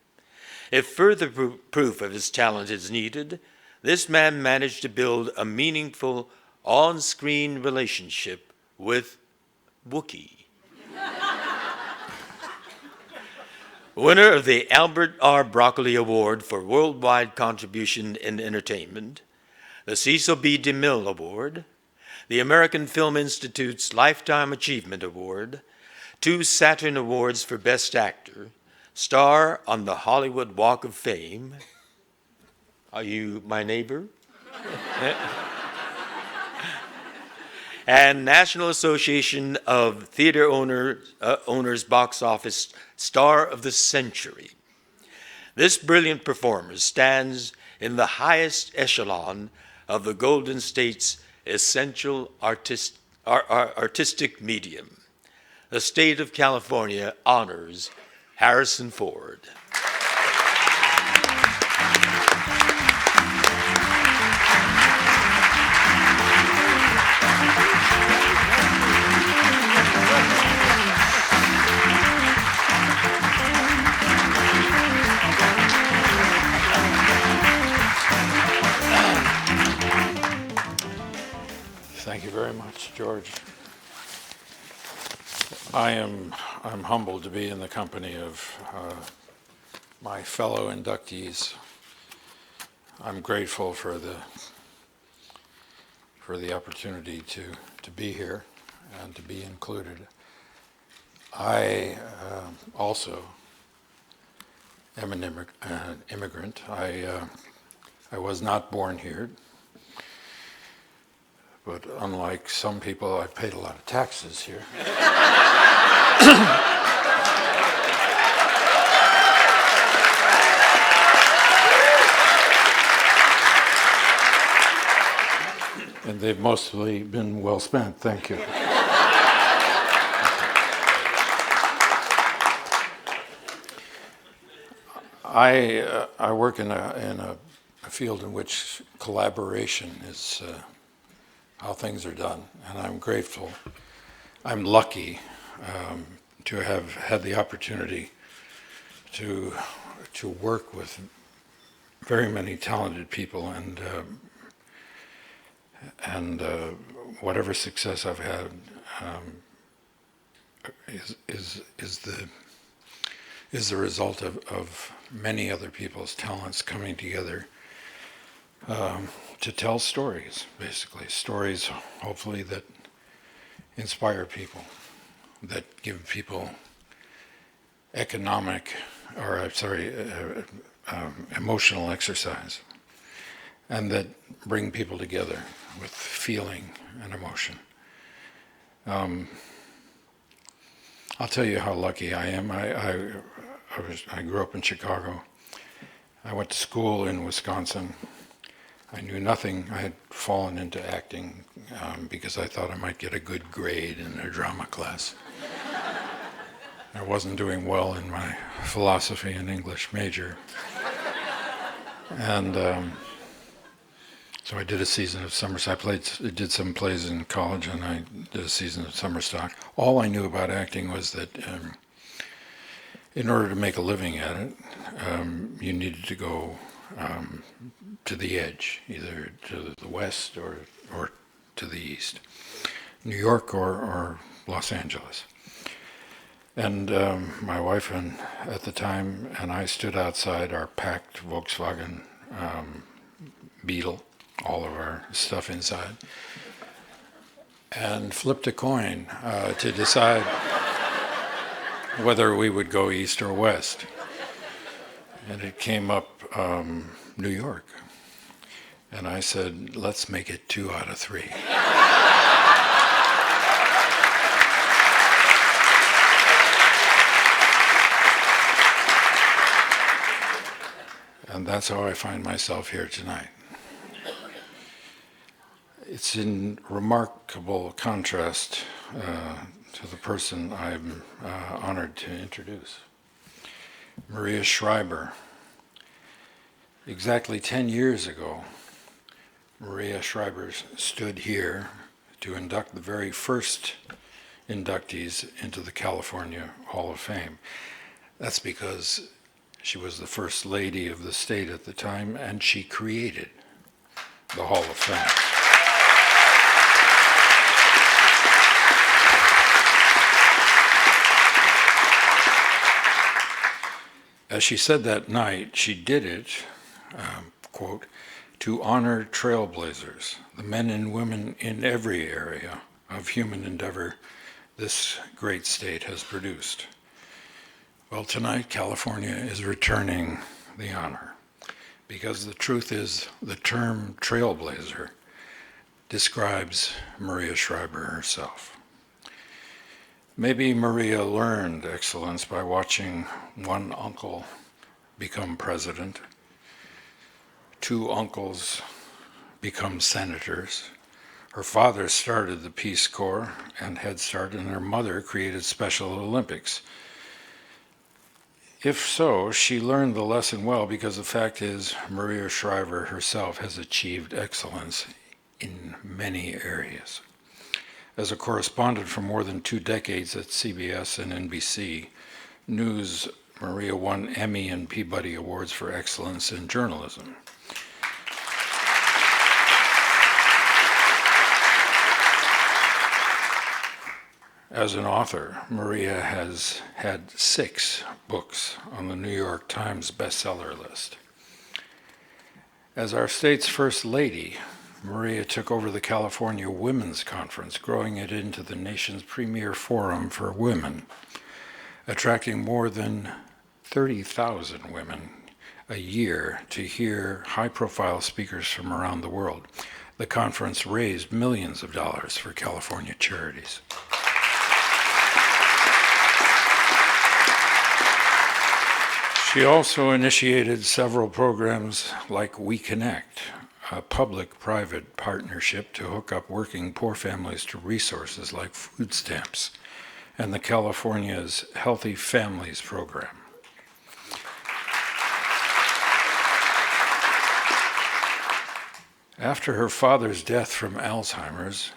If further proof of his talent is needed, this man managed to build a meaningful on-screen relationship with Wookiee. Winner of the Albert R. Broccoli Award for Worldwide Contribution in Entertainment, the Cecil B. DeMille Award, the American Film Institute's Lifetime Achievement Award, 2 Saturn Awards for Best Actor, star on the Hollywood Walk of Fame. Are you my neighbor? And National Association of Theater Owners Box Office Star of the Century. This brilliant performer stands in the highest echelon of the Golden State's essential artistic medium. The state of California honors Harrison Ford. Thank you very much, George. I'm humbled to be in the company of my fellow inductees. I'm grateful for the opportunity to be here and to be included. I also am an immigrant. I was not born here. But unlike some people, I paid a lot of taxes here. And they've mostly been well spent, thank you. I work in a field in which collaboration is how things are done, and I'm grateful. I'm lucky to have had the opportunity to work with very many talented people, and whatever success I've had is the result of many other people's talents coming together to tell stories, basically. Stories, hopefully, that inspire people, that give people emotional exercise, and that bring people together with feeling and emotion. I'll tell you how lucky I am. I grew up in Chicago. I went to school in Wisconsin. I knew nothing. I had fallen into acting because I thought I might get a good grade in a drama class. I wasn't doing well in my philosophy and English major. And so I did a season of summer stock. I did some plays in college, and I did a season of summer stock. All I knew about acting was that in order to make a living at it, you needed to go to the edge, either to the west or to the east, New York or Los Angeles. And my wife at the time and I stood outside our packed Volkswagen Beetle, all of our stuff inside, and flipped a coin to decide whether we would go east or west. And it came up New York. And I said, let's make it 2 out of 3. And that's how I find myself here tonight. It's in remarkable contrast to the person I'm honored to introduce. Maria Shriver. Exactly 10 years ago, Maria Shriver stood here to induct the very first inductees into the California Hall of Fame. That's because she was the first lady of the state at the time, and she created the Hall of Fame. As she said that night, she did it, quote, to honor trailblazers, the men and women in every area of human endeavor this great state has produced. Well, tonight, California is returning the honor, because the truth is the term trailblazer describes Maria Shriver herself. Maybe Maria learned excellence by watching one uncle become president, two uncles become senators. Her father started the Peace Corps and Head Start, and her mother created Special Olympics. If so, she learned the lesson well, because the fact is, Maria Shriver herself has achieved excellence in many areas. As a correspondent for more than 2 decades at CBS and NBC News, Maria won Emmy and Peabody Awards for excellence in journalism. As an author, Maria has had 6 books on the New York Times bestseller list. As our state's first lady, Maria took over the California Women's Conference, growing it into the nation's premier forum for women, attracting more than 30,000 women a year to hear high-profile speakers from around the world. The conference raised millions of dollars for California charities. She also initiated several programs like We Connect, a public-private partnership to hook up working poor families to resources like food stamps, and the California's Healthy Families program. After her father's death from Alzheimer's,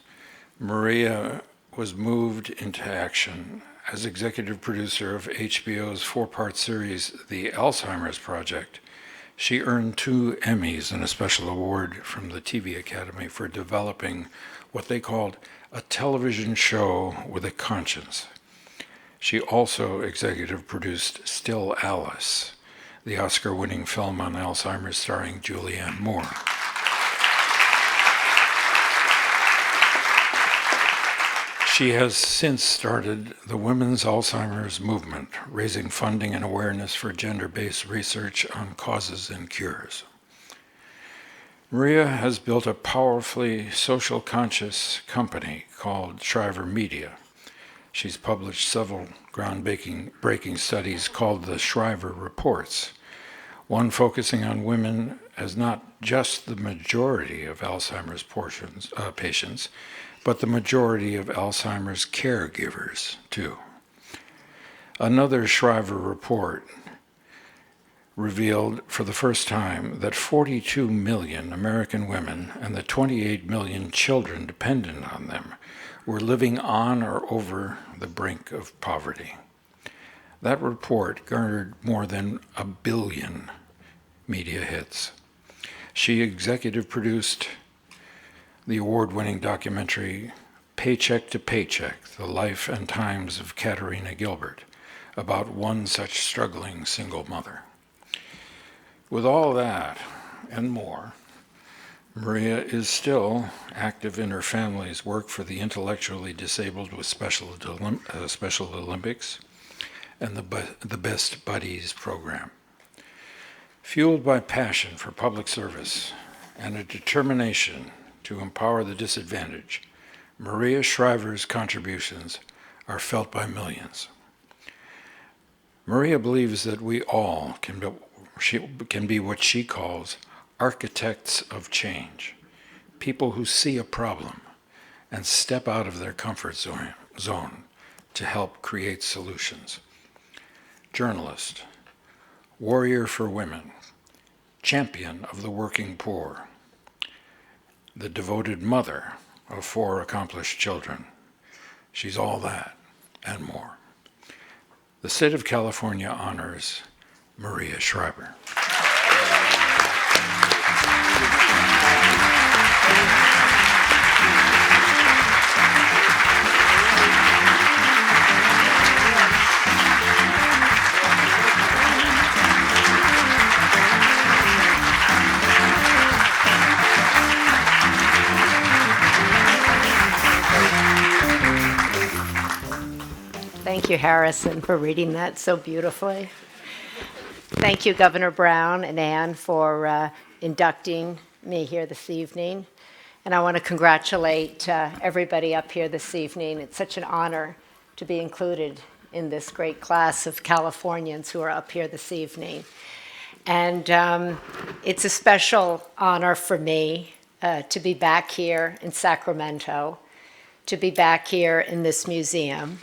Maria was moved into action as executive producer of HBO's 4-part series, The Alzheimer's Project. She earned 2 Emmys and a special award from the TV Academy for developing what they called a television show with a conscience. She also executive produced Still Alice, the Oscar-winning film on Alzheimer's starring Julianne Moore. She has since started the Women's Alzheimer's Movement, raising funding and awareness for gender-based research on causes and cures. Maria has built a powerfully social conscious company called Shriver Media. She's published several groundbreaking studies called the Shriver Reports, one focusing on women as not just the majority of Alzheimer's patients, but the majority of Alzheimer's caregivers, too. Another Shriver report revealed for the first time that 42 million American women and the 28 million children dependent on them were living on or over the brink of poverty. That report garnered more than 1 billion media hits. She executive produced the award-winning documentary Paycheck to Paycheck, The Life and Times of Katerina Gilbert, about one such struggling single mother. With all that and more, Maria is still active in her family's work for the intellectually disabled with Special Olympics and the Best Buddies program. Fueled by passion for public service and a determination to empower the disadvantaged, Maria Shriver's contributions are felt by millions. Maria believes that we all can can be what she calls architects of change, people who see a problem and step out of their comfort zone to help create solutions. Journalist, warrior for women, champion of the working poor, the devoted mother of 4 accomplished children. She's all that and more. The state of California honors Maria Shriver. Thank you, Harrison, for reading that so beautifully. Thank you, Governor Brown and Ann, for inducting me here this evening. And I want to congratulate everybody up here this evening. It's such an honor to be included in this great class of Californians who are up here this evening. And it's a special honor for me to be back here in Sacramento, to be back here in this museum,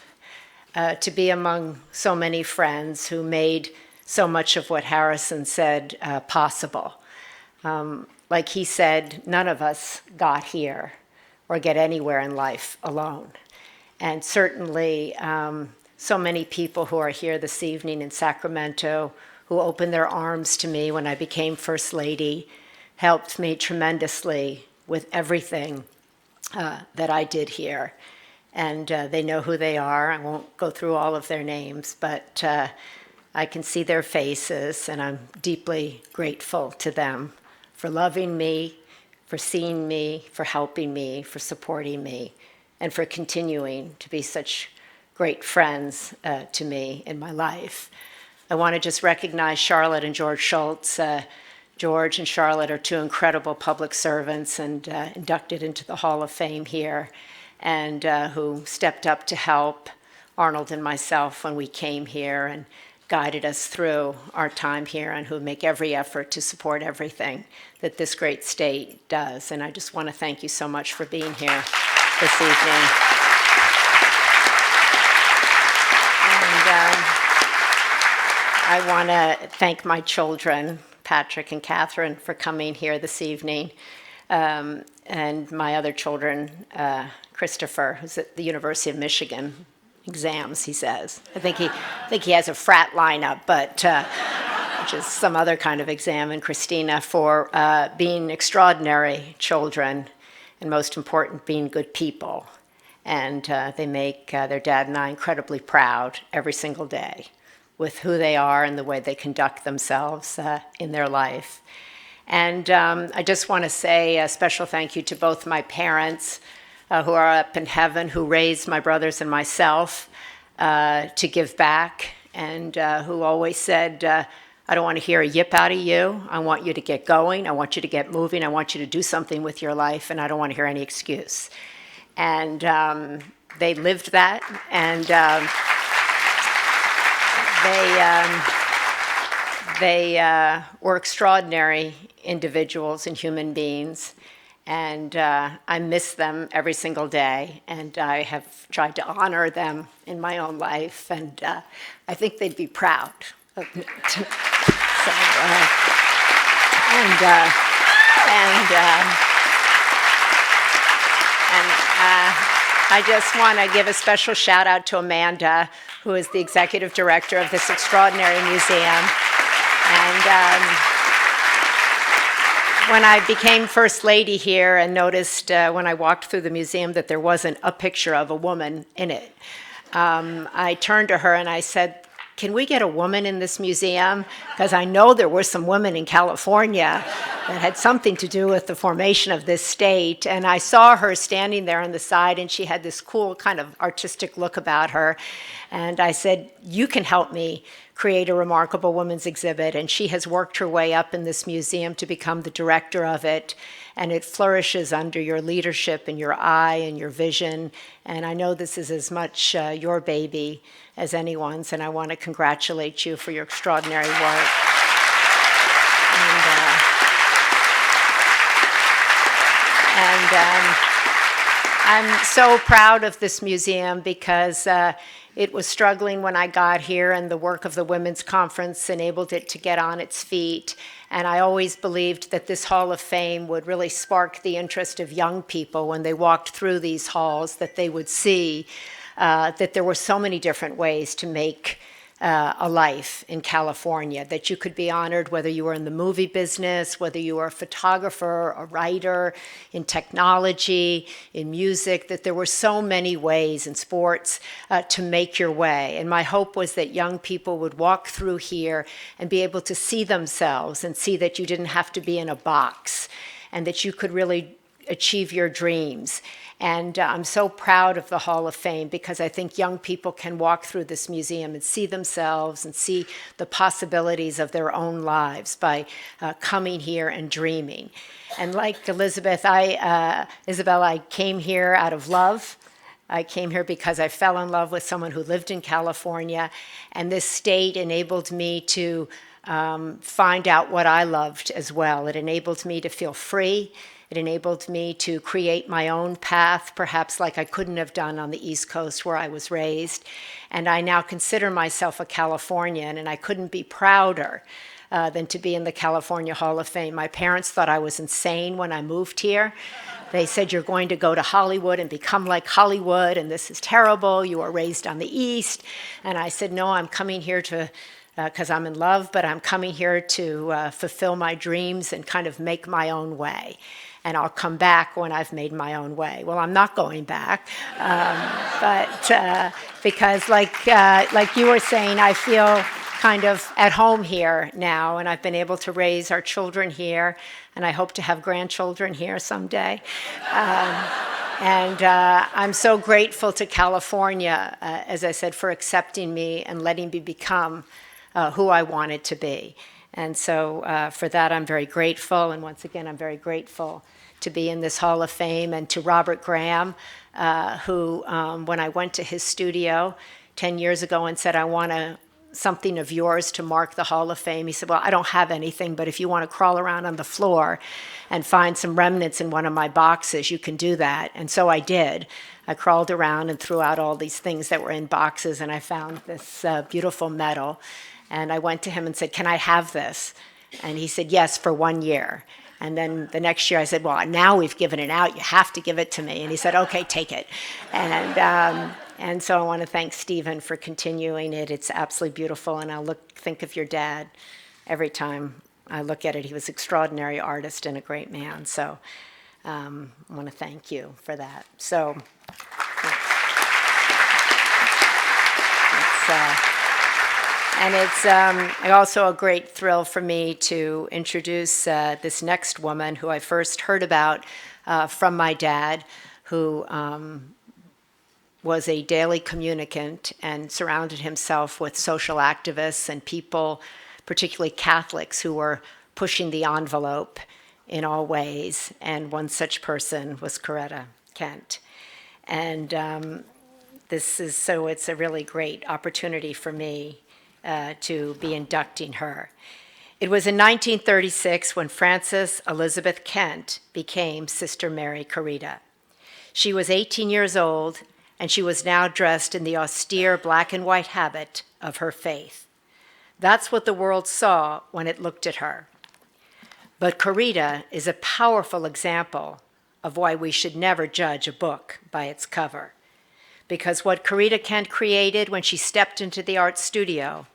to be among so many friends who made so much of what Harrison said possible. Like he said, none of us got here or get anywhere in life alone. And certainly so many people who are here this evening in Sacramento who opened their arms to me when I became First Lady, helped me tremendously with everything that I did here. And they know who they are. I won't go through all of their names, but I can see their faces, and I'm deeply grateful to them for loving me, for seeing me, for helping me, for supporting me, and for continuing to be such great friends to me in my life. I want to just recognize Charlotte and George Schultz. George and Charlotte are 2 incredible public servants and inducted into the Hall of Fame here, and who stepped up to help Arnold and myself when we came here and guided us through our time here, and who make every effort to support everything that this great state does. And I just want to thank you so much for being here this evening. And I want to thank my children, Patrick and Catherine, for coming here this evening, and my other children, Christopher, who's at the University of Michigan, exams, he says. I think he has a frat lineup, but which is some other kind of exam, and Christina for being extraordinary children, and most important, being good people. And they make their dad and I incredibly proud every single day with who they are and the way they conduct themselves in their life. And I just want to say a special thank you to both my parents, who are up in heaven, who raised my brothers and myself to give back, and who always said, I don't want to hear a yip out of you. I want you to get going. I want you to get moving. I want you to do something with your life, and I don't want to hear any excuse. And they lived that, and they were extraordinary individuals and human beings. And I miss them every single day, and I have tried to honor them in my own life, and I think they'd be proud of me. I just want to give a special shout out to Amanda, who is the executive director of this extraordinary museum. And when I became First Lady here and noticed when I walked through the museum that there wasn't a picture of a woman in it, I turned to her and I said, can we get a woman in this museum? Because I know there were some women in California that had something to do with the formation of this state. And I saw her standing there on the side, and she had this cool kind of artistic look about her. And I said, you can help me create a remarkable women's exhibit. And she has worked her way up in this museum to become the director of it. And it flourishes under your leadership and your eye and your vision. And I know this is as much your baby as anyone's, and I want to congratulate you for your extraordinary work. And I'm so proud of this museum because it was struggling when I got here, and the work of the Women's Conference enabled it to get on its feet. And I always believed that this Hall of Fame would really spark the interest of young people when they walked through these halls, that they would see that there were so many different ways to make a life in California, that you could be honored whether you were in the movie business, whether you were a photographer, a writer, in technology, in music, that there were so many ways in sports to make your way. And my hope was that young people would walk through here and be able to see themselves and see that you didn't have to be in a box and that you could really achieve your dreams. And I'm so proud of the Hall of Fame because I think young people can walk through this museum and see themselves and see the possibilities of their own lives by coming here and dreaming. And like Elizabeth, Isabel, I came here out of love. I came here because I fell in love with someone who lived in California, and this state enabled me to find out what I loved as well. It enabled me to feel free. It enabled me to create my own path, perhaps like I couldn't have done on the East Coast where I was raised. And I now consider myself a Californian, and I couldn't be prouder than to be in the California Hall of Fame. My parents thought I was insane when I moved here. They said, you're going to go to Hollywood and become like Hollywood, and this is terrible. You were raised on the East. And I said, no, I'm coming here to because I'm in love, but I'm coming here to fulfill my dreams and kind of make my own way. And I'll come back when I've made my own way. Well, I'm not going back, but because like you were saying, I feel kind of at home here now, and I've been able to raise our children here, and I hope to have grandchildren here someday. And I'm so grateful to California, as I said, for accepting me and letting me become who I wanted to be. And so for that, I'm very grateful. And once again, I'm very grateful to be in this Hall of Fame, and to Robert Graham, who, when I went to his studio 10 years ago and said, I want something of yours to mark the Hall of Fame, he said, well, I don't have anything, but if you want to crawl around on the floor and find some remnants in one of my boxes, you can do that. And so I did. I crawled around and threw out all these things that were in boxes, and I found this beautiful medal. And I went to him and said, can I have this? And he said, yes, for 1 year. And then the next year I said, well, now we've given it out. You have to give it to me. And he said, okay, take it. And so I want to thank Stephen for continuing it. It's absolutely beautiful. And I'll think of your dad every time I look at it. He was an extraordinary artist and a great man. So I want to thank you for that. So it's also a great thrill for me to introduce this next woman who I first heard about from my dad, who was a daily communicant and surrounded himself with social activists and people, particularly Catholics, who were pushing the envelope in all ways. And one such person was Corita Kent. And it's a really great opportunity for me to be inducting her. It was in 1936 when Frances Elizabeth Kent became Sister Mary Corita. She was 18 years old, and she was now dressed in the austere black and white habit of her faith. That's what the world saw when it looked at her. But Corita is a powerful example of why we should never judge a book by its cover. Because what Corita Kent created when she stepped into the art studio,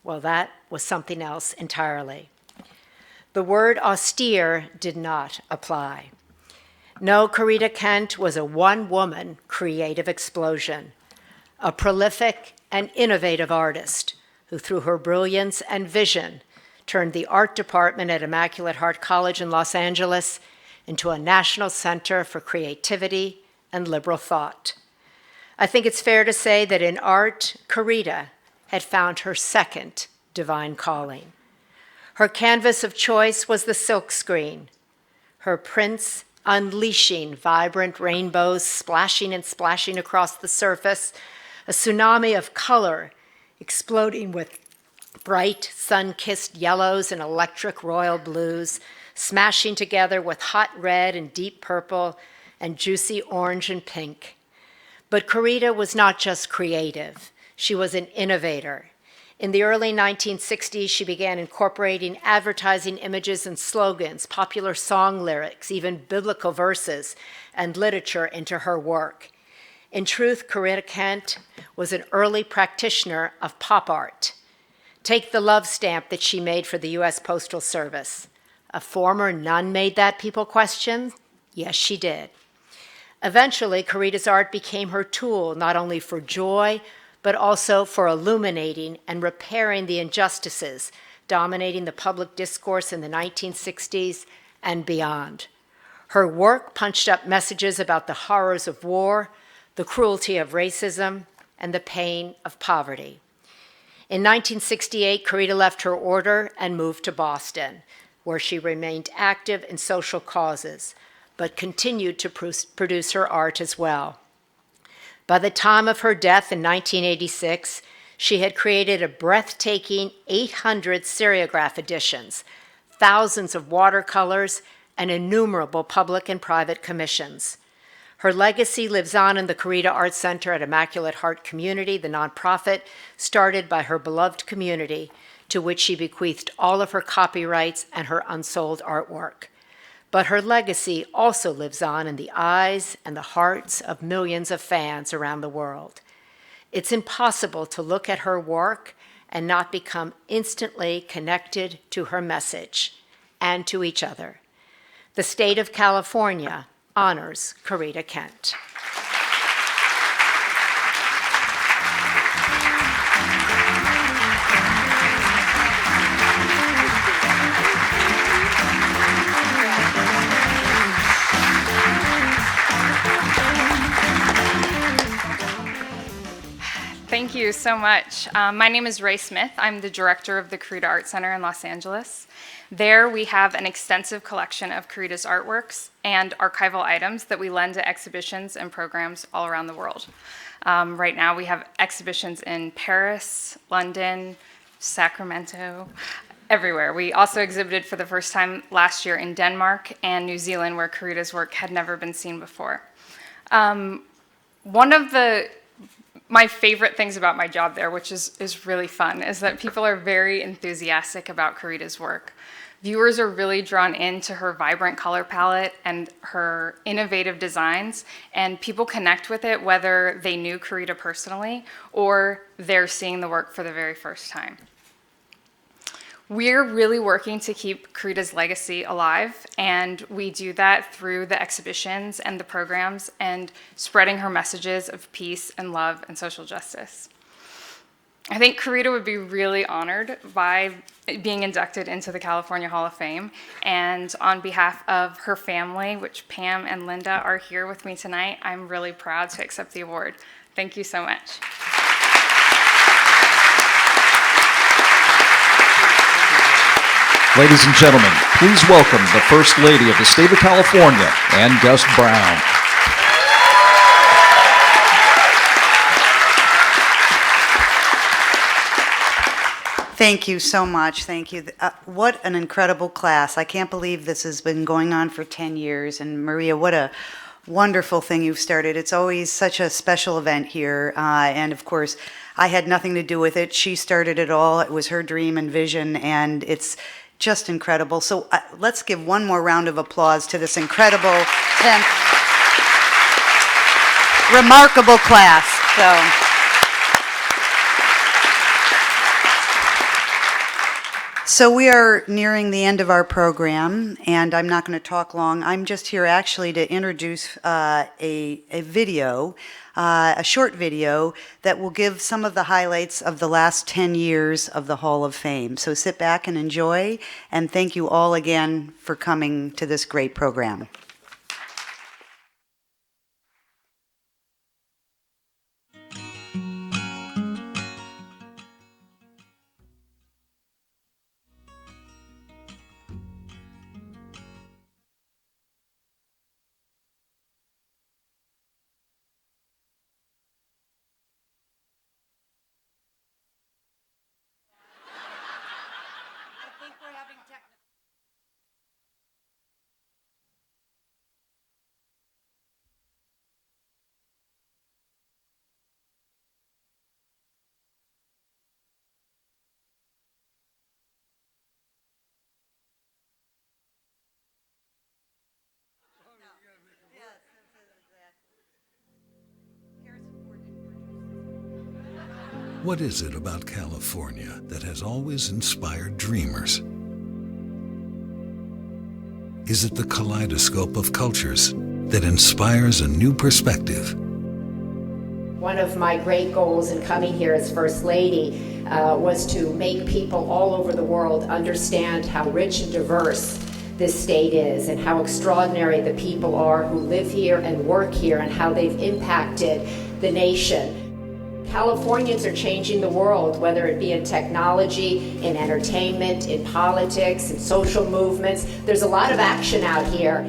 well, that was something else entirely. The word austere did not apply. No, Corita Kent was a one-woman creative explosion, a prolific and innovative artist who, through her brilliance and vision, turned the art department at Immaculate Heart College in Los Angeles into a national center for creativity and liberal thought. I think it's fair to say that in art, Corita had found her second divine calling. Her canvas of choice was the silkscreen, her prints unleashing vibrant rainbows, splashing and splashing across the surface, a tsunami of color exploding with bright sun-kissed yellows and electric royal blues, smashing together with hot red and deep purple, and juicy orange and pink. But Corita was not just creative. She was an innovator. In the early 1960s, she began incorporating advertising images and slogans, popular song lyrics, even biblical verses and literature into her work. In truth, Corita Kent was an early practitioner of pop art. Take the love stamp that she made for the U.S. Postal Service. A former nun made that, people question? Yes, she did. Eventually, Corita's art became her tool, not only for joy, but also for illuminating and repairing the injustices dominating the public discourse in the 1960s and beyond. Her work punched up messages about the horrors of war, the cruelty of racism, and the pain of poverty. In 1968, Corita left her order and moved to Boston, where she remained active in social causes, but continued to produce her art as well. By the time of her death in 1986, she had created a breathtaking 800 serigraph editions, thousands of watercolors, and innumerable public and private commissions. Her legacy lives on in the Corita Art Center at Immaculate Heart Community, the nonprofit started by her beloved community, to which she bequeathed all of her copyrights and her unsold artwork. But her legacy also lives on in the eyes and the hearts of millions of fans around the world. It's impossible to look at her work and not become instantly connected to her message and to each other. The state of California honors Corita Kent. Thank you so much. My name is Ray Smith. I'm the director of the Corita Art Center in Los Angeles. There we have an extensive collection of Corita's artworks and archival items that we lend to exhibitions and programs all around the world. Right now we have exhibitions in Paris, London, Sacramento, everywhere. We also exhibited for the first time last year in Denmark and New Zealand, where Corita's work had never been seen before. One of my favorite things about my job there, which is really fun, is that people are very enthusiastic about Corita's work. Viewers are really drawn into her vibrant color palette and her innovative designs, and people connect with it whether they knew Corita personally or they're seeing the work for the very first time. We're really working to keep Corita's legacy alive, and we do that through the exhibitions and the programs and spreading her messages of peace and love and social justice. I think Corita would be really honored by being inducted into the California Hall of Fame, and on behalf of her family, which Pam and Linda are here with me tonight, I'm really proud to accept the award. Thank you so much. Ladies and gentlemen, please welcome the First Lady of the State of California, and Gust Brown. Thank you so much. Thank you. What an incredible class. I can't believe this has been going on for 10 years. And Maria, what a wonderful thing you've started. It's always such a special event here. And of course, I had nothing to do with it. She started it all. It was her dream and vision, and it's just incredible. So let's give one more round of applause to this incredible 10th remarkable class. So we are nearing the end of our program, and I'm not going to talk long. I'm just here actually to introduce a video, a short video that will give some of the highlights of the last 10 years of the Hall of Fame. So sit back and enjoy, and thank you all again for coming to this great program. What is it about California that has always inspired dreamers? Is it the kaleidoscope of cultures that inspires a new perspective? One of my great goals in coming here as First Lady was to make people all over the world understand how rich and diverse this state is and how extraordinary the people are who live here and work here and how they've impacted the nation. Californians are changing the world, whether it be in technology, in entertainment, in politics, in social movements. There's a lot of action out here.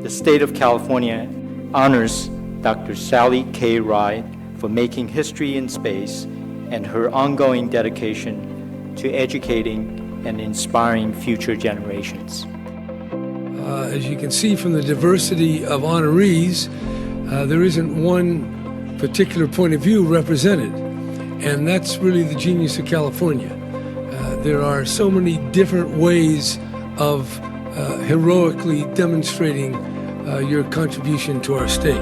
The state of California honors Dr. Sally K. Ride for making history in space and her ongoing dedication to educating and inspiring future generations. As you can see from the diversity of honorees, there isn't one particular point of view represented, and that's really the genius of California. There are so many different ways of heroically demonstrating your contribution to our state.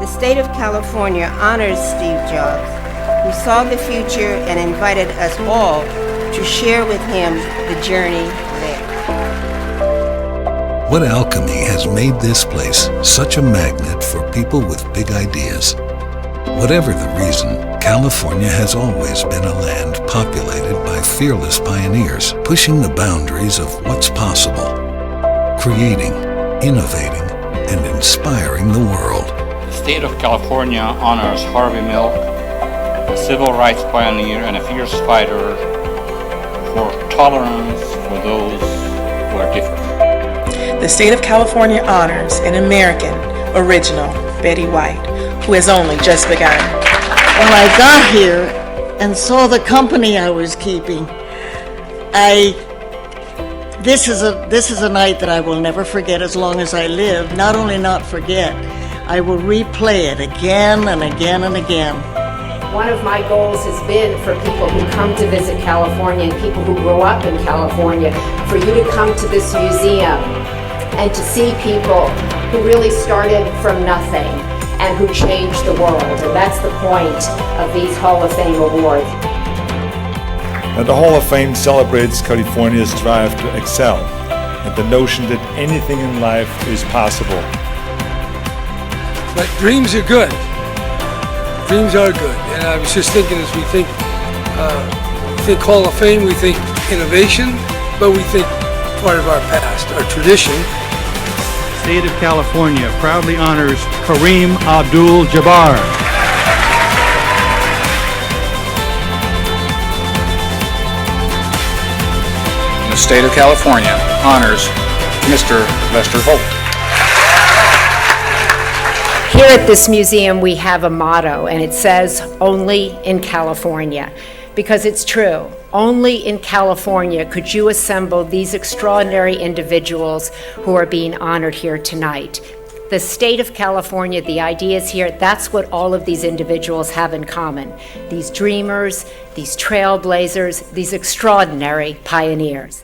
The state of California honors Steve Jobs, who saw the future and invited us all to share with him the journey there. What alchemy has made this place such a magnet for people with big ideas? Whatever the reason, California has always been a land populated by fearless pioneers, pushing the boundaries of what's possible, creating, innovating, and inspiring the world. The state of California honors Harvey Milk, a civil rights pioneer and a fierce fighter for tolerance for those who are different. The state of California honors an American original, Betty White, who has only just begun. When I got here and saw the company I was keeping, this is a night that I will never forget as long as I live. Not only not forget, I will replay it again and again and again. One of my goals has been for people who come to visit California and people who grow up in California, for you to come to this museum and to see people who really started from nothing and who changed the world. And that's the point of these Hall of Fame awards. Now, the Hall of Fame celebrates California's drive to excel and the notion that anything in life is possible. But dreams are good. Dreams are good. And I was just thinking, as we think Hall of Fame, we think innovation, but we think part of our past, our tradition. The state of California proudly honors Kareem Abdul-Jabbar. The state of California honors Mr. Lester Holt. Here at this museum, we have a motto, and it says, "Only in California," because it's true. Only in California could you assemble these extraordinary individuals who are being honored here tonight. The state of California, the ideas here, that's what all of these individuals have in common. These dreamers, these trailblazers, these extraordinary pioneers.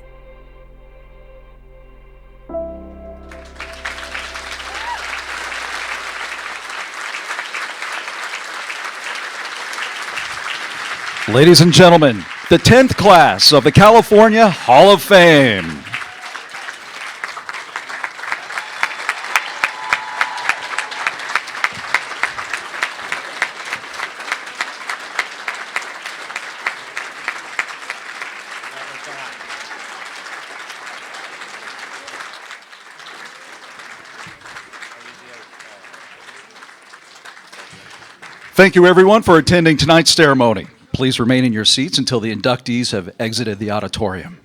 Ladies and gentlemen, the 10th class of the California Hall of Fame. Thank you, everyone, for attending tonight's ceremony. Please remain in your seats until the inductees have exited the auditorium.